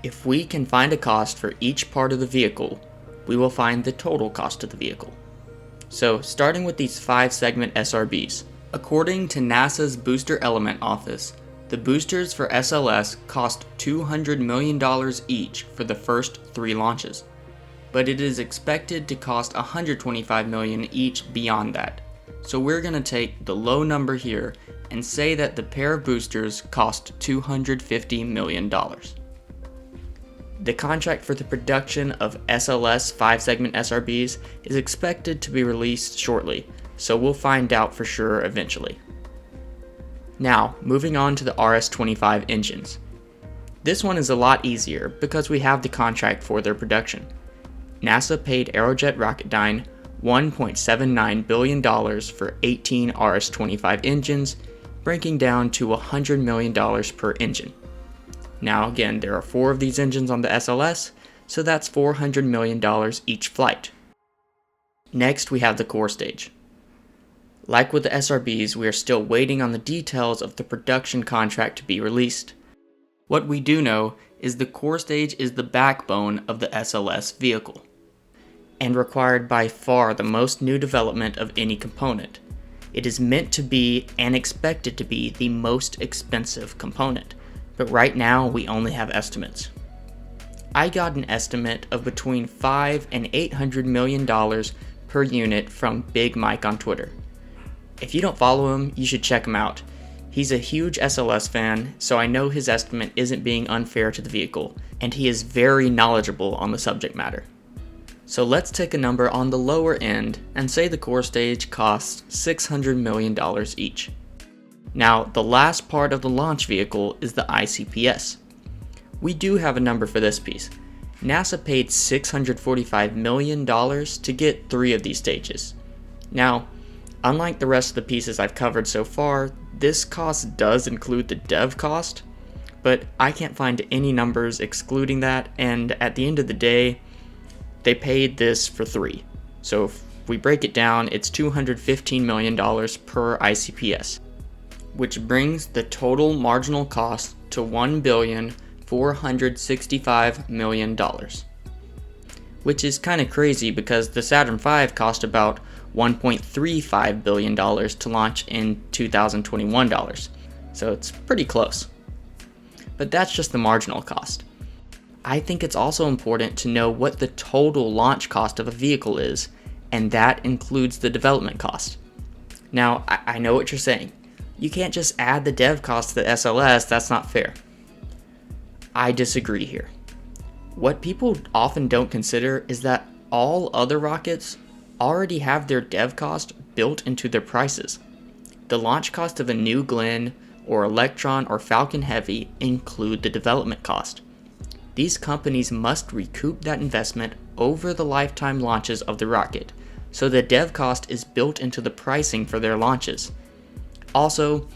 If we can find a cost for each part of the vehicle, we will find the total cost of the vehicle. So, starting with these 5-segment SRBs. According to NASA's Booster Element Office, the boosters for SLS cost $200 million each for the first 3 launches, but it is expected to cost $125 million each beyond that. So we're going to take the low number here and say that the pair of boosters cost $250 million. The contract for the production of SLS 5-segment SRBs is expected to be released shortly, so we'll find out for sure eventually. Now, moving on to the RS-25 engines. This one is a lot easier because we have the contract for their production. NASA paid Aerojet Rocketdyne $1.79 billion for 18 RS-25 engines, breaking down to $100 million per engine. Now again, there are 4 of these engines on the SLS, so that's $400 million each flight. Next, we have the core stage. Like with the SRBs, we are still waiting on the details of the production contract to be released. What we do know is the core stage is the backbone of the SLS vehicle, and required by far the most new development of any component. It is meant to be and expected to be the most expensive component, but right now we only have estimates. I got an estimate of between $500 and $800 million per unit from Big Mike on Twitter. If you don't follow him, you should check him out. He's a huge SLS fan, so I know his estimate isn't being unfair to the vehicle, and he is very knowledgeable on the subject matter. So let's take a number on the lower end and say the core stage costs $600 million each. Now, the last part of the launch vehicle is the ICPS. We do have a number for this piece. NASA paid $645 million to get 3 of these stages. Now, unlike the rest of the pieces I've covered so far, this cost does include the dev cost, but I can't find any numbers excluding that, and at the end of the day, they paid this for 3. So if we break it down, it's $215 million per ICPS, which brings the total marginal cost to $1,465 million. Which is kind of crazy because the Saturn V cost about $1.35 billion to launch in 2021 dollars, so it's pretty close. But that's just the marginal cost. I think it's also important to know what the total launch cost of a vehicle is, and that includes the development cost. Now, I know what you're saying. You can't just add the dev cost to the SLS, that's not fair. I disagree here. What people often don't consider is that all other rockets already have their dev cost built into their prices. The launch cost of a New Glenn or Electron or Falcon Heavy include the development cost. These companies must recoup that investment over the lifetime launches of the rocket, so the dev cost is built into the pricing for their launches. Also,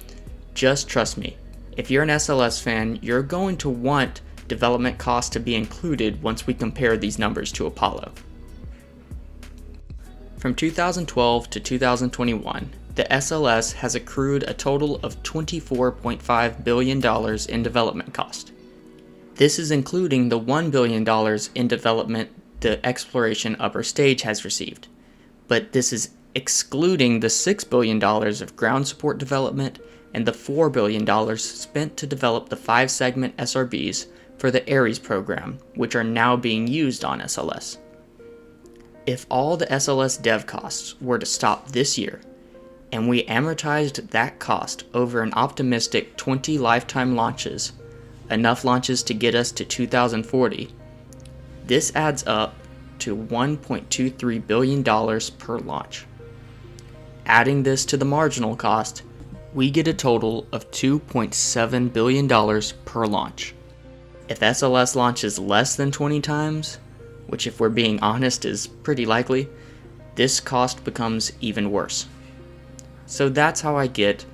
just trust me, if you're an SLS fan, you're going to want development costs to be included once we compare these numbers to Apollo. From 2012 to 2021, the SLS has accrued a total of $24.5 billion in development cost. This is including the $1 billion in development the exploration upper stage has received, but this is excluding the $6 billion of ground support development and the $4 billion spent to develop the 5-segment SRBs for the Ares program, which are now being used on SLS. If all the SLS dev costs were to stop this year, and we amortized that cost over an optimistic 20 lifetime launches, enough launches to get us to 2040, this adds up to $1.23 billion per launch. Adding this to the marginal cost, we get a total of $2.7 billion per launch. If SLS launches less than 20 times, which if we're being honest is pretty likely, this cost becomes even worse. So that's how I get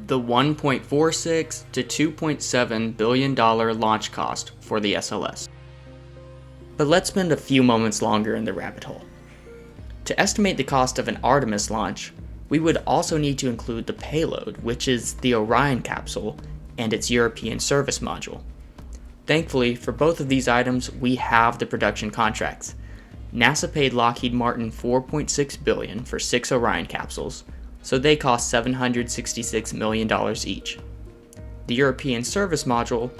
the $1.46 to $2.7 billion launch cost for the SLS. But let's spend a few moments longer in the rabbit hole. To estimate the cost of an Artemis launch, we would also need to include the payload, which is the Orion capsule and its European service module. Thankfully, for both of these items, we have the production contracts. NASA paid Lockheed Martin $4.6 billion for 6 Orion capsules, so they cost $766 million each. The European service module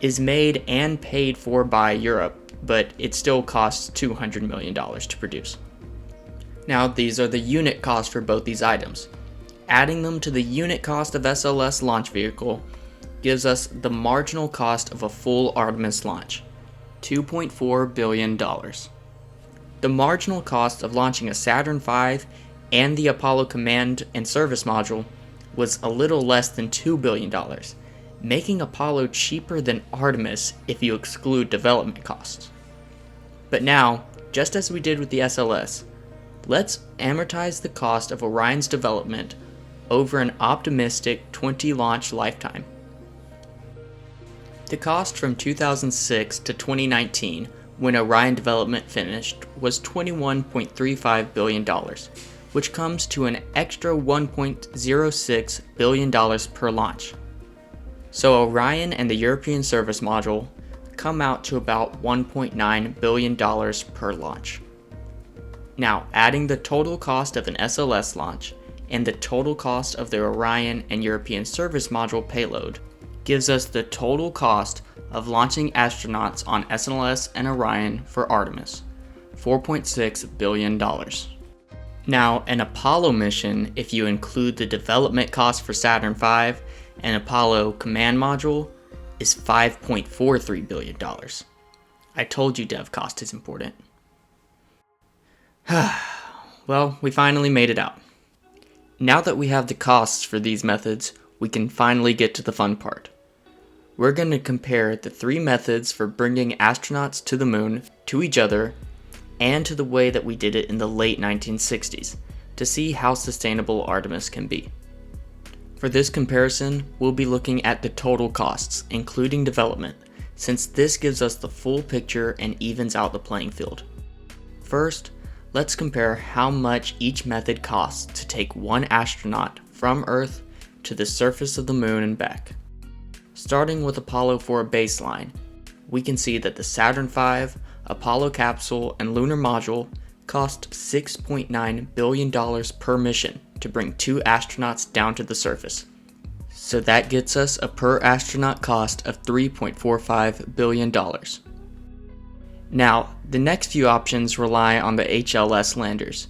is made and paid for by Europe, but it still costs $200 million to produce. Now, these are the unit costs for both these items. Adding them to the unit cost of SLS launch vehicle gives us the marginal cost of a full Artemis launch, $2.4 billion. The marginal cost of launching a Saturn V and the Apollo Command and Service Module was a little less than $2 billion, making Apollo cheaper than Artemis if you exclude development costs. But now, just as we did with the SLS, let's amortize the cost of Orion's development over an optimistic 20-launch lifetime. The cost from 2006 to 2019, when Orion development finished, was $21.35 billion, which comes to an extra $1.06 billion per launch. So Orion and the European Service Module come out to about $1.9 billion per launch. Now, adding the total cost of an SLS launch and the total cost of the Orion and European Service Module payload gives us the total cost of launching astronauts on SLS and Orion for Artemis, $4.6 billion. Now, an Apollo mission, if you include the development cost for Saturn V and Apollo Command Module, is $5.43 billion. I told you dev cost is important. Well, we finally made it out. Now that we have the costs for these methods, we can finally get to the fun part. We're going to compare the 3 methods for bringing astronauts to the moon to each other and to the way that we did it in the late 1960s to see how sustainable Artemis can be. For this comparison, we'll be looking at the total costs, including development, since this gives us the full picture and evens out the playing field. First, let's compare how much each method costs to take one astronaut from Earth to the surface of the moon and back. Starting with Apollo for a baseline, we can see that the Saturn V, Apollo capsule, and lunar module cost $6.9 billion per mission to bring 2 astronauts down to the surface. So that gets us a per astronaut cost of $3.45 billion. Now, the next few options rely on the HLS landers.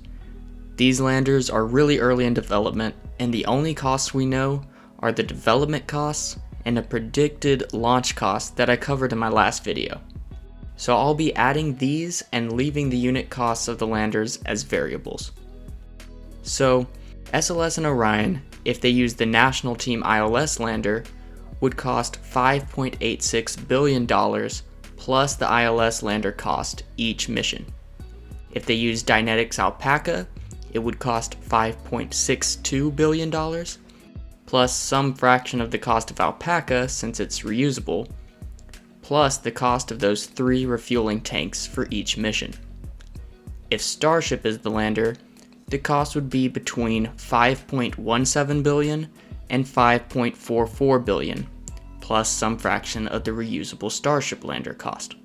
These landers are really early in development, and the only costs we know are the development costs and a predicted launch cost that I covered in my last video. So I'll be adding these and leaving the unit costs of the landers as variables. So SLS and Orion, if they use the National Team ILS lander, would cost $5.86 billion plus the ILS lander cost each mission. If they use Dynetics Alpaca, it would cost $5.62 billion, plus some fraction of the cost of Alpaca since it's reusable, plus the cost of those 3 refueling tanks for each mission. If Starship is the lander, the cost would be between $5.17 billion and $5.44 billion, plus some fraction of the reusable Starship lander cost.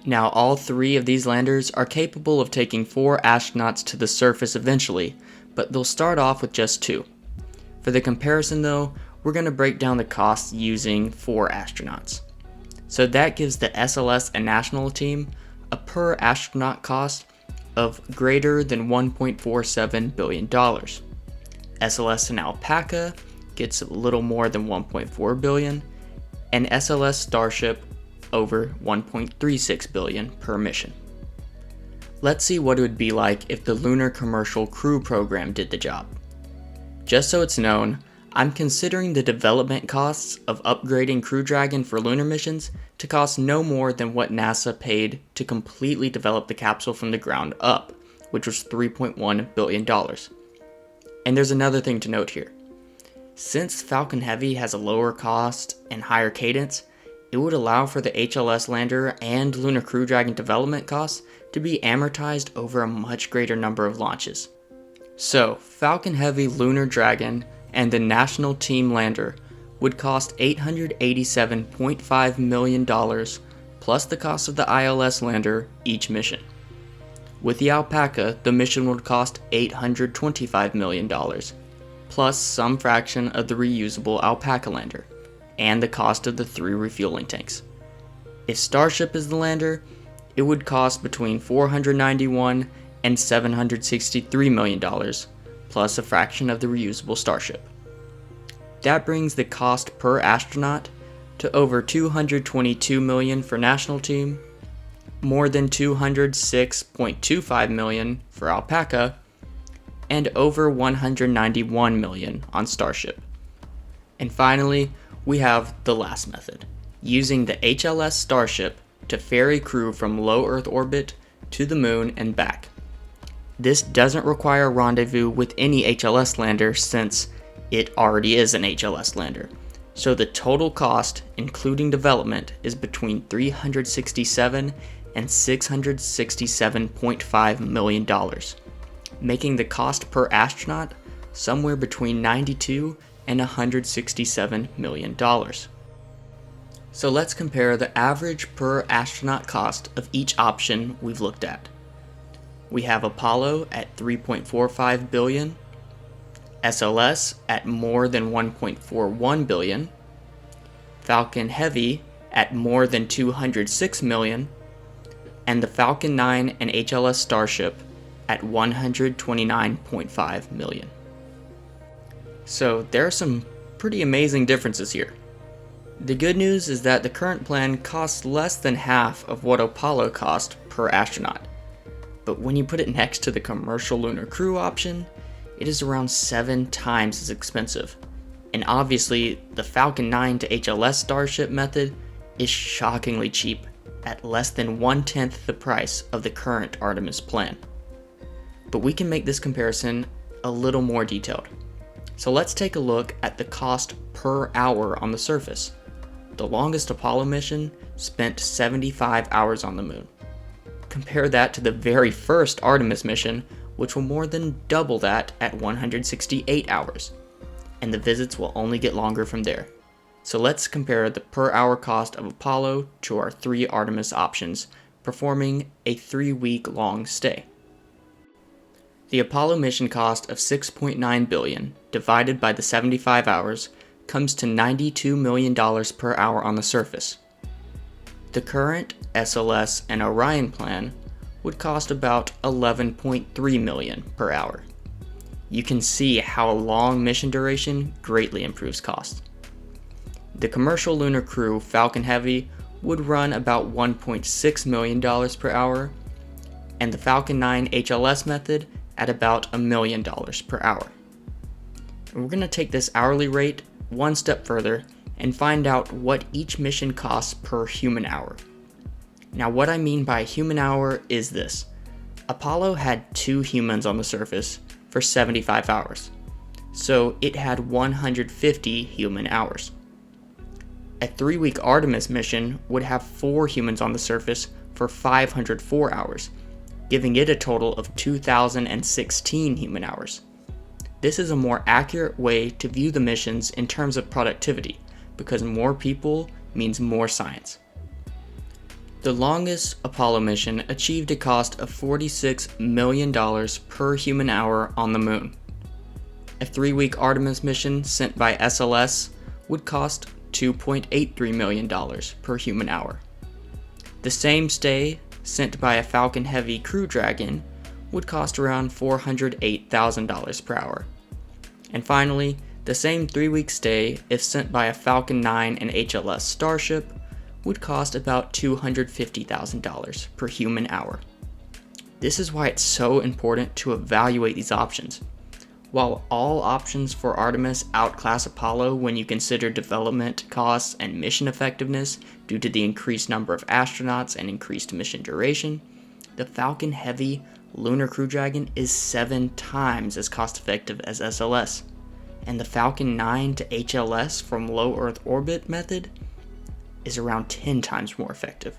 Now, all 3 of these landers are capable of taking 4 astronauts to the surface eventually, but they'll start off with just 2. For the comparison though, we're going to break down the costs using 4 astronauts. So that gives the SLS and National Team a per astronaut cost of greater than $1.47 billion. SLS and Alpaca gets a little more than $1.4 billion, and SLS Starship over $1.36 billion per mission. Let's see what it would be like if the Lunar Commercial Crew Program did the job. Just so it's known, I'm considering the development costs of upgrading Crew Dragon for lunar missions to cost no more than what NASA paid to completely develop the capsule from the ground up, which was $3.1 billion. And there's another thing to note here. Since Falcon Heavy has a lower cost and higher cadence, it would allow for the HLS lander and Lunar Crew Dragon development costs to be amortized over a much greater number of launches. So, Falcon Heavy Lunar Dragon and the National Team Lander would cost $887.5 million plus the cost of the ILS lander each mission. With the Alpaca, the mission would cost $825 million, plus some fraction of the reusable Alpaca lander, and the cost of the 3 refueling tanks. If Starship is the lander, it would cost between $491 and $763 million, plus a fraction of the reusable Starship. That brings the cost per astronaut to over $222 million for National Team, more than $206.25 million for Alpaca, and over $191 million on Starship. And finally, we have the last method, using the HLS Starship to ferry crew from low Earth orbit to the moon and back. This doesn't require a rendezvous with any HLS lander since it already is an HLS lander. So the total cost, including development, is between $367 and $667.5 million, making the cost per astronaut somewhere between $92 and $167 million. So let's compare the average per astronaut cost of each option we've looked at. We have Apollo at $3.45 billion, SLS at more than $1.41 billion, Falcon Heavy at more than $206 million, and the Falcon 9 and HLS Starship at $129.5 million. So there are some pretty amazing differences here. The good news is that the current plan costs less than half of what Apollo cost per astronaut. But when you put it next to the commercial lunar crew option, it is around 7 times as expensive. And obviously, the Falcon 9 to HLS Starship method is shockingly cheap, at less than 1/10 the price of the current Artemis Plan. But we can make this comparison a little more detailed. So let's take a look at the cost per hour on the surface. The longest Apollo mission spent 75 hours on the moon. Compare that to the very first Artemis mission, which will more than double that at 168 hours. And the visits will only get longer from there. So let's compare the per hour cost of Apollo to our 3 Artemis options, performing a 3-week long stay. The Apollo mission cost of $6.9 billion divided by the 75 hours comes to $92 million per hour on the surface. The current SLS and Orion plan would cost about $11.3 million per hour. You can see how a long mission duration greatly improves cost. The commercial lunar crew Falcon Heavy would run about $1.6 million per hour, and the Falcon 9 HLS method at about $1 million per hour. And we're going to take this hourly rate one step further and find out what each mission costs per human hour. Now, what I mean by human hour is this. Apollo had 2 humans on the surface for 75 hours, so it had 150 human hours. A 3-week Artemis mission would have 4 humans on the surface for 504 hours, giving it a total of 2,016 human hours. This is a more accurate way to view the missions in terms of productivity, because more people means more science. The longest Apollo mission achieved a cost of $46 million per human hour on the moon. A 3-week Artemis mission sent by SLS would cost $2.83 million per human hour. The same stay sent by a Falcon Heavy Crew Dragon would cost around $408,000 per hour. And finally, the same 3-week stay, if sent by a Falcon 9 and HLS Starship, would cost about $250,000 per human hour. This is why it's so important to evaluate these options. While all options for Artemis outclass Apollo when you consider development costs and mission effectiveness due to the increased number of astronauts and increased mission duration, the Falcon Heavy Lunar Crew Dragon is 7 times as cost effective as SLS, and the Falcon 9 to HLS from low Earth orbit method is around 10 times more effective.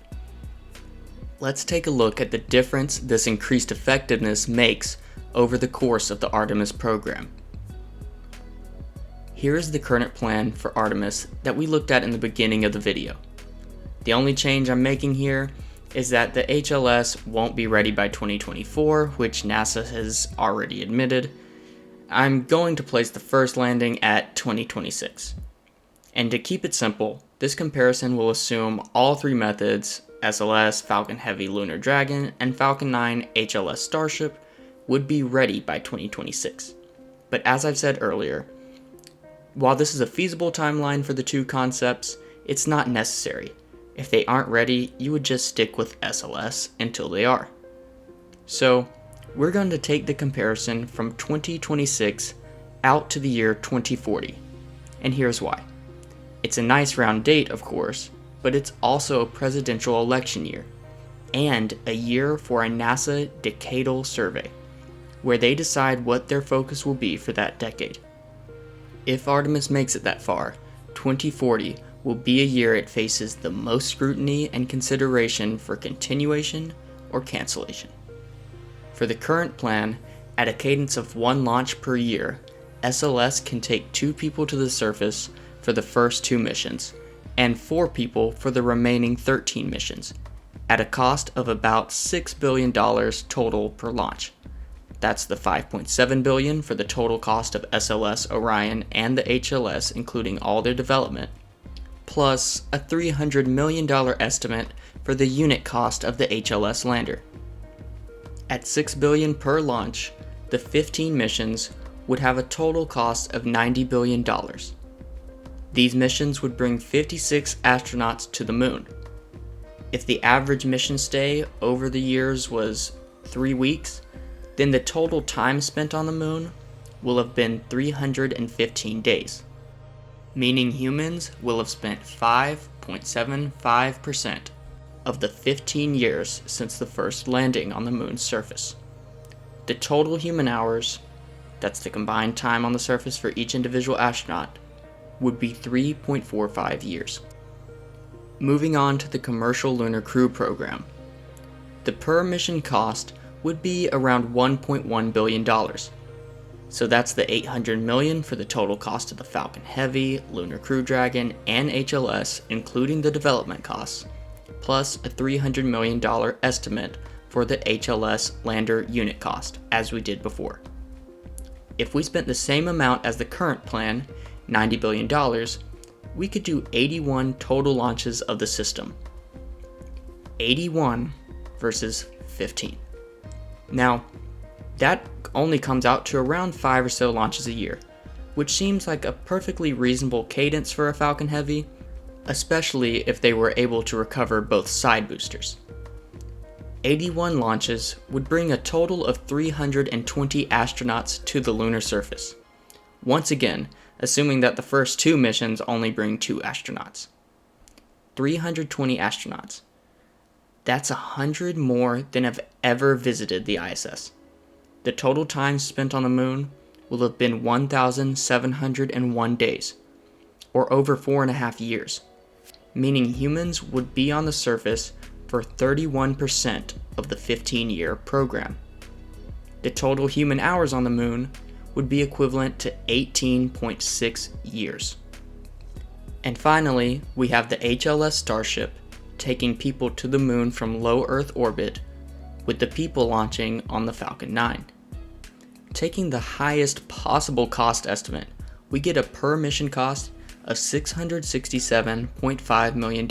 Let's take a look at the difference this increased effectiveness makes over the course of the Artemis program. Here is the current plan for Artemis that we looked at in the beginning of the video. The only change I'm making here is that the HLS won't be ready by 2024, which NASA has already admitted. I'm going to place the first landing at 2026. And to keep it simple, this comparison will assume all 3 methods, SLS, Falcon Heavy Lunar Dragon, and Falcon 9 HLS Starship, would be ready by 2026. But as I've said earlier, while this is a feasible timeline for the 2 concepts, it's not necessary. If they aren't ready, you would just stick with SLS until they are. So, we're going to take the comparison from 2026 out to the year 2040. And here's why. It's a nice round date, of course, but it's also a presidential election year, and a year for a NASA decadal survey, where they decide what their focus will be for that decade. If Artemis makes it that far, 2040 will be a year it faces the most scrutiny and consideration for continuation or cancellation. For the current plan, at a cadence of 1 launch per year, SLS can take 2 people to the surface for the first 2 missions, and 4 people for the remaining 13 missions, at a cost of about $6 billion total per launch. That's the $5.7 billion for the total cost of SLS Orion and the HLS, including all their development, plus a $300 million estimate for the unit cost of the HLS lander. At $6 billion per launch, the 15 missions would have a total cost of $90 billion. These missions would bring 56 astronauts to the moon. If the average mission stay over the years was 3 weeks, then the total time spent on the moon will have been 315 days, meaning humans will have spent 5.75% of the 15 years since the first landing on the moon's surface. The total human hours, that's the combined time on the surface for each individual astronaut, would be 3.45 years. Moving on to the commercial Lunar Crew Program. The per mission cost would be around $1.1 billion. So that's the $800 million for the total cost of the Falcon Heavy, Lunar Crew Dragon, and HLS, including the development costs, plus a $300 million estimate for the HLS lander unit cost, as we did before. If we spent the same amount as the current plan, $90 billion, we could do 81 total launches of the system. 81 versus 15. Now, that only comes out to around 5 or so launches a year, which seems like a perfectly reasonable cadence for a Falcon Heavy, especially if they were able to recover both side boosters. 81 launches would bring a total of 320 astronauts to the lunar surface. Once again, assuming that the first 2 missions only bring 2 astronauts. 320 astronauts. That's 100 more than have ever visited the ISS. The total time spent on the moon will have been 1,701 days, or over 4.5 years, meaning humans would be on the surface for 31% of the 15-year program. The total human hours on the moon would be equivalent to 18.6 years. And finally, we have the HLS Starship taking people to the moon from low Earth orbit, with the people launching on the Falcon 9. Taking the highest possible cost estimate, we get a per mission cost of $667.5 million.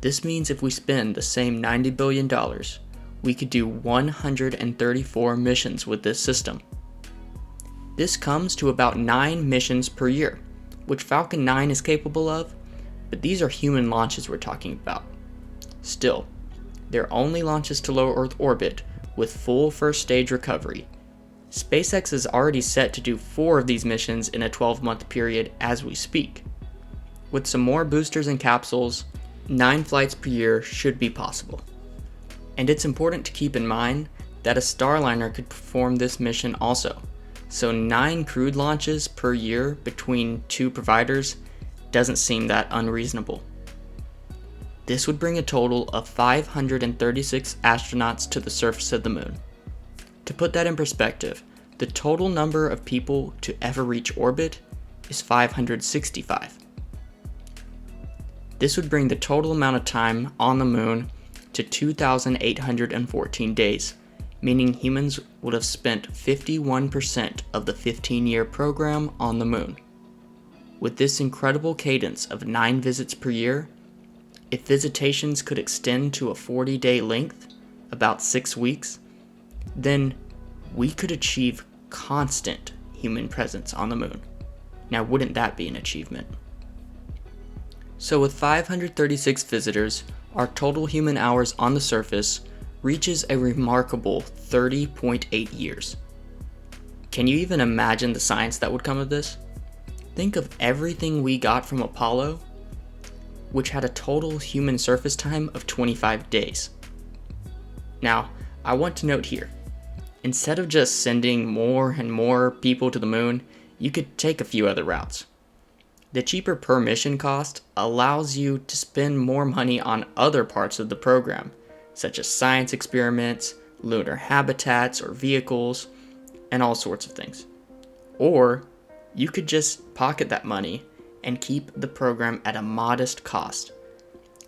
This means if we spend the same $90 billion, we could do 134 missions with this system. This comes to about 9 missions per year, which Falcon 9 is capable of, but these are human launches we're talking about. Still, they're only launches to low Earth orbit with full first stage recovery. SpaceX is already set to do 4 of these missions in a 12-month period as we speak. With some more boosters and capsules, 9 flights per year should be possible. And it's important to keep in mind that a Starliner could perform this mission also, so 9 crewed launches per year between 2 providers doesn't seem that unreasonable. This would bring a total of 536 astronauts to the surface of the moon. To put that in perspective, the total number of people to ever reach orbit is 565. This would bring the total amount of time on the moon to 2,814 days, meaning humans would have spent 51% of the 15-year program on the moon. With this incredible cadence of 9 visits per year, if visitations could extend to a 40-day length, about 6 weeks, then we could achieve constant human presence on the moon. Now, wouldn't that be an achievement? So with 536 visitors, our total human hours on the surface reaches a remarkable 30.8 years. Can you even imagine the science that would come of this? Think of everything we got from Apollo, which had a total human surface time of 25 days. Now, I want to note here, instead of just sending more and more people to the moon, you could take a few other routes. The cheaper per mission cost allows you to spend more money on other parts of the program, such as science experiments, lunar habitats or vehicles, and all sorts of things. Or you could just pocket that money and keep the program at a modest cost,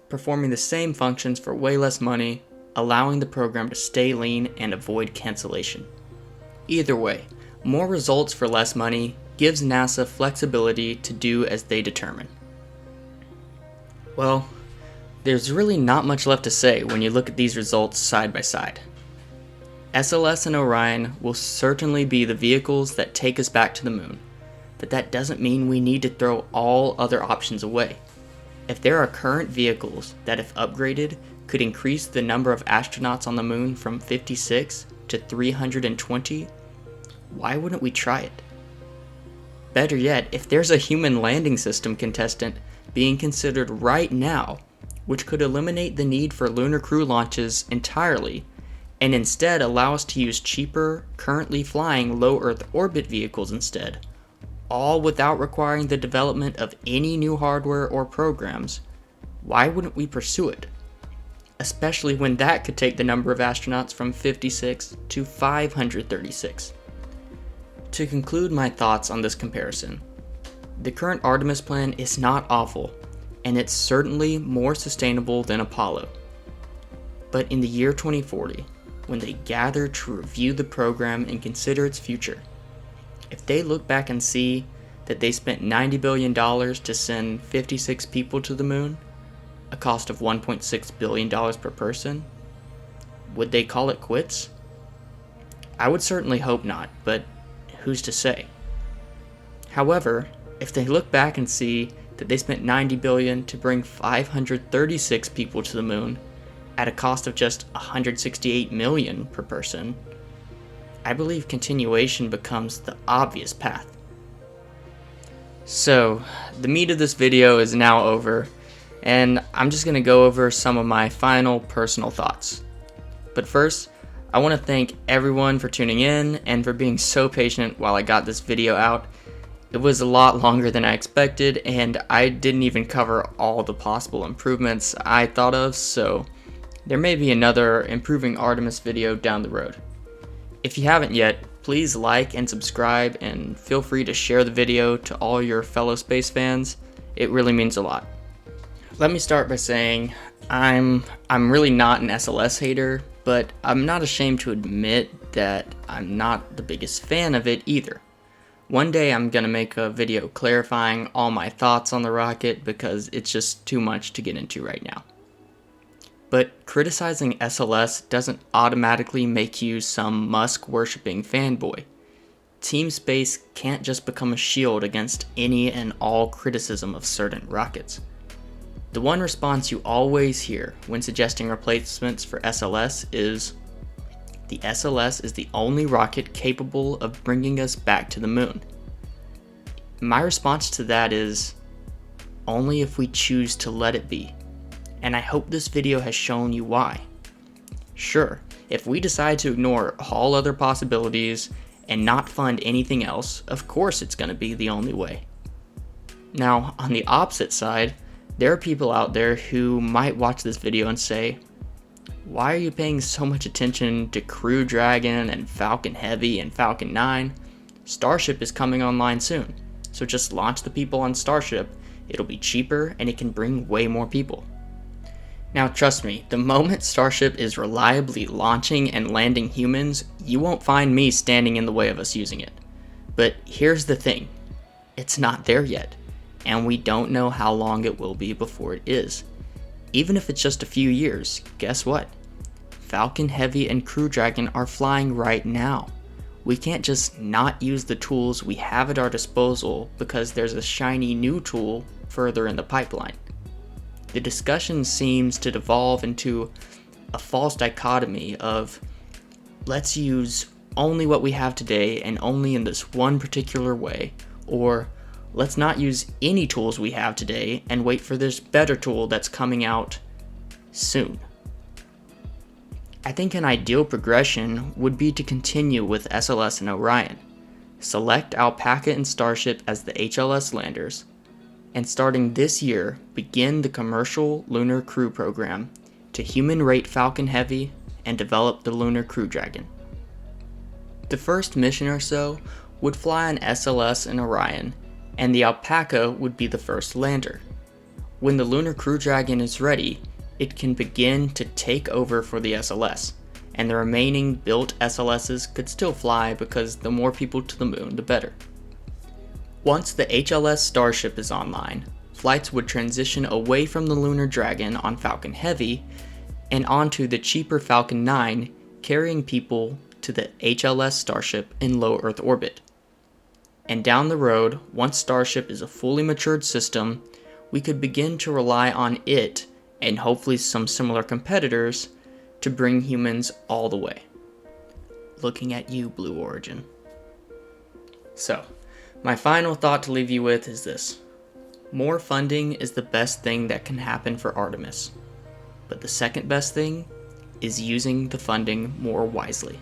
performing the same functions for way less money, allowing the program to stay lean and avoid cancellation. Either way, more results for less money gives NASA flexibility to do as they determine. Well, there's really not much left to say when you look at these results side by side. SLS and Orion will certainly be the vehicles that take us back to the moon, but that doesn't mean we need to throw all other options away. If there are current vehicles that, if upgraded, could increase the number of astronauts on the moon from 56 to 320, why wouldn't we try it? Better yet, if there's a human landing system contestant being considered right now, which could eliminate the need for lunar crew launches entirely, and instead allow us to use cheaper, currently flying low Earth orbit vehicles instead, all without requiring the development of any new hardware or programs, why wouldn't we pursue it? Especially when that could take the number of astronauts from 56 to 536. To conclude my thoughts on this comparison, the current Artemis Plan is not awful, and it's certainly more sustainable than Apollo. But in the year 2040, when they gather to review the program and consider its future, if they look back and see that they spent $90 billion to send 56 people to the moon, a cost of $1.6 billion per person, would they call it quits? I would certainly hope not, but who's to say? However, if they look back and see that they spent $90 billion to bring 536 people to the moon at a cost of just $168 million per person, I believe continuation becomes the obvious path. So, the meat of this video is now over, and I'm just going to go over some of my final personal thoughts. But first, I want to thank everyone for tuning in and for being so patient while I got this video out. It was a lot longer than I expected, and I didn't even cover all the possible improvements I thought of, so there may be another improving Artemis video down the road. If you haven't yet, please like and subscribe, and feel free to share the video to all your fellow space fans. It really means a lot. Let me start by saying I'm really not an SLS hater, but I'm not ashamed to admit that I'm not the biggest fan of it either. One day I'm gonna make a video clarifying all my thoughts on the rocket because it's just too much to get into right now. But criticizing SLS doesn't automatically make you some Musk-worshipping fanboy. Team Space can't just become a shield against any and all criticism of certain rockets. The one response you always hear when suggesting replacements for SLS is, the SLS is the only rocket capable of bringing us back to the moon. My response to that is, only if we choose to let it be. And I hope this video has shown you why. Sure, if we decide to ignore all other possibilities and not fund anything else, of course it's going to be the only way. Now, on the opposite side, there are people out there who might watch this video and say, why are you paying so much attention to Crew Dragon and Falcon Heavy and Falcon 9? Starship is coming online soon, so just launch the people on Starship, it'll be cheaper and it can bring way more people. Now trust me, the moment Starship is reliably launching and landing humans, you won't find me standing in the way of us using it. But here's the thing, it's not there yet, and we don't know how long it will be before it is. Even if it's just a few years, guess what? Falcon Heavy and Crew Dragon are flying right now. We can't just not use the tools we have at our disposal because there's a shiny new tool further in the pipeline. The discussion seems to devolve into a false dichotomy of, let's use only what we have today and only in this one particular way, or let's not use any tools we have today and wait for this better tool that's coming out soon. I think an ideal progression would be to continue with SLS and Orion, select Alpaca and Starship as the HLS landers, and starting this year, begin the commercial Lunar Crew Program to human rate Falcon Heavy and develop the Lunar Crew Dragon. The first mission or so would fly on SLS and Orion, and the Alpaca would be the first lander. When the Lunar Crew Dragon is ready, it can begin to take over for the SLS, and the remaining built SLSs could still fly because the more people to the moon, the better. Once the HLS Starship is online, flights would transition away from the Lunar Dragon on Falcon Heavy and onto the cheaper Falcon 9, carrying people to the HLS Starship in low Earth orbit. And down the road, once Starship is a fully matured system, we could begin to rely on it, and hopefully some similar competitors, to bring humans all the way. Looking at you, Blue Origin. So, my final thought to leave you with is this. More funding is the best thing that can happen for Artemis. But the second best thing is using the funding more wisely.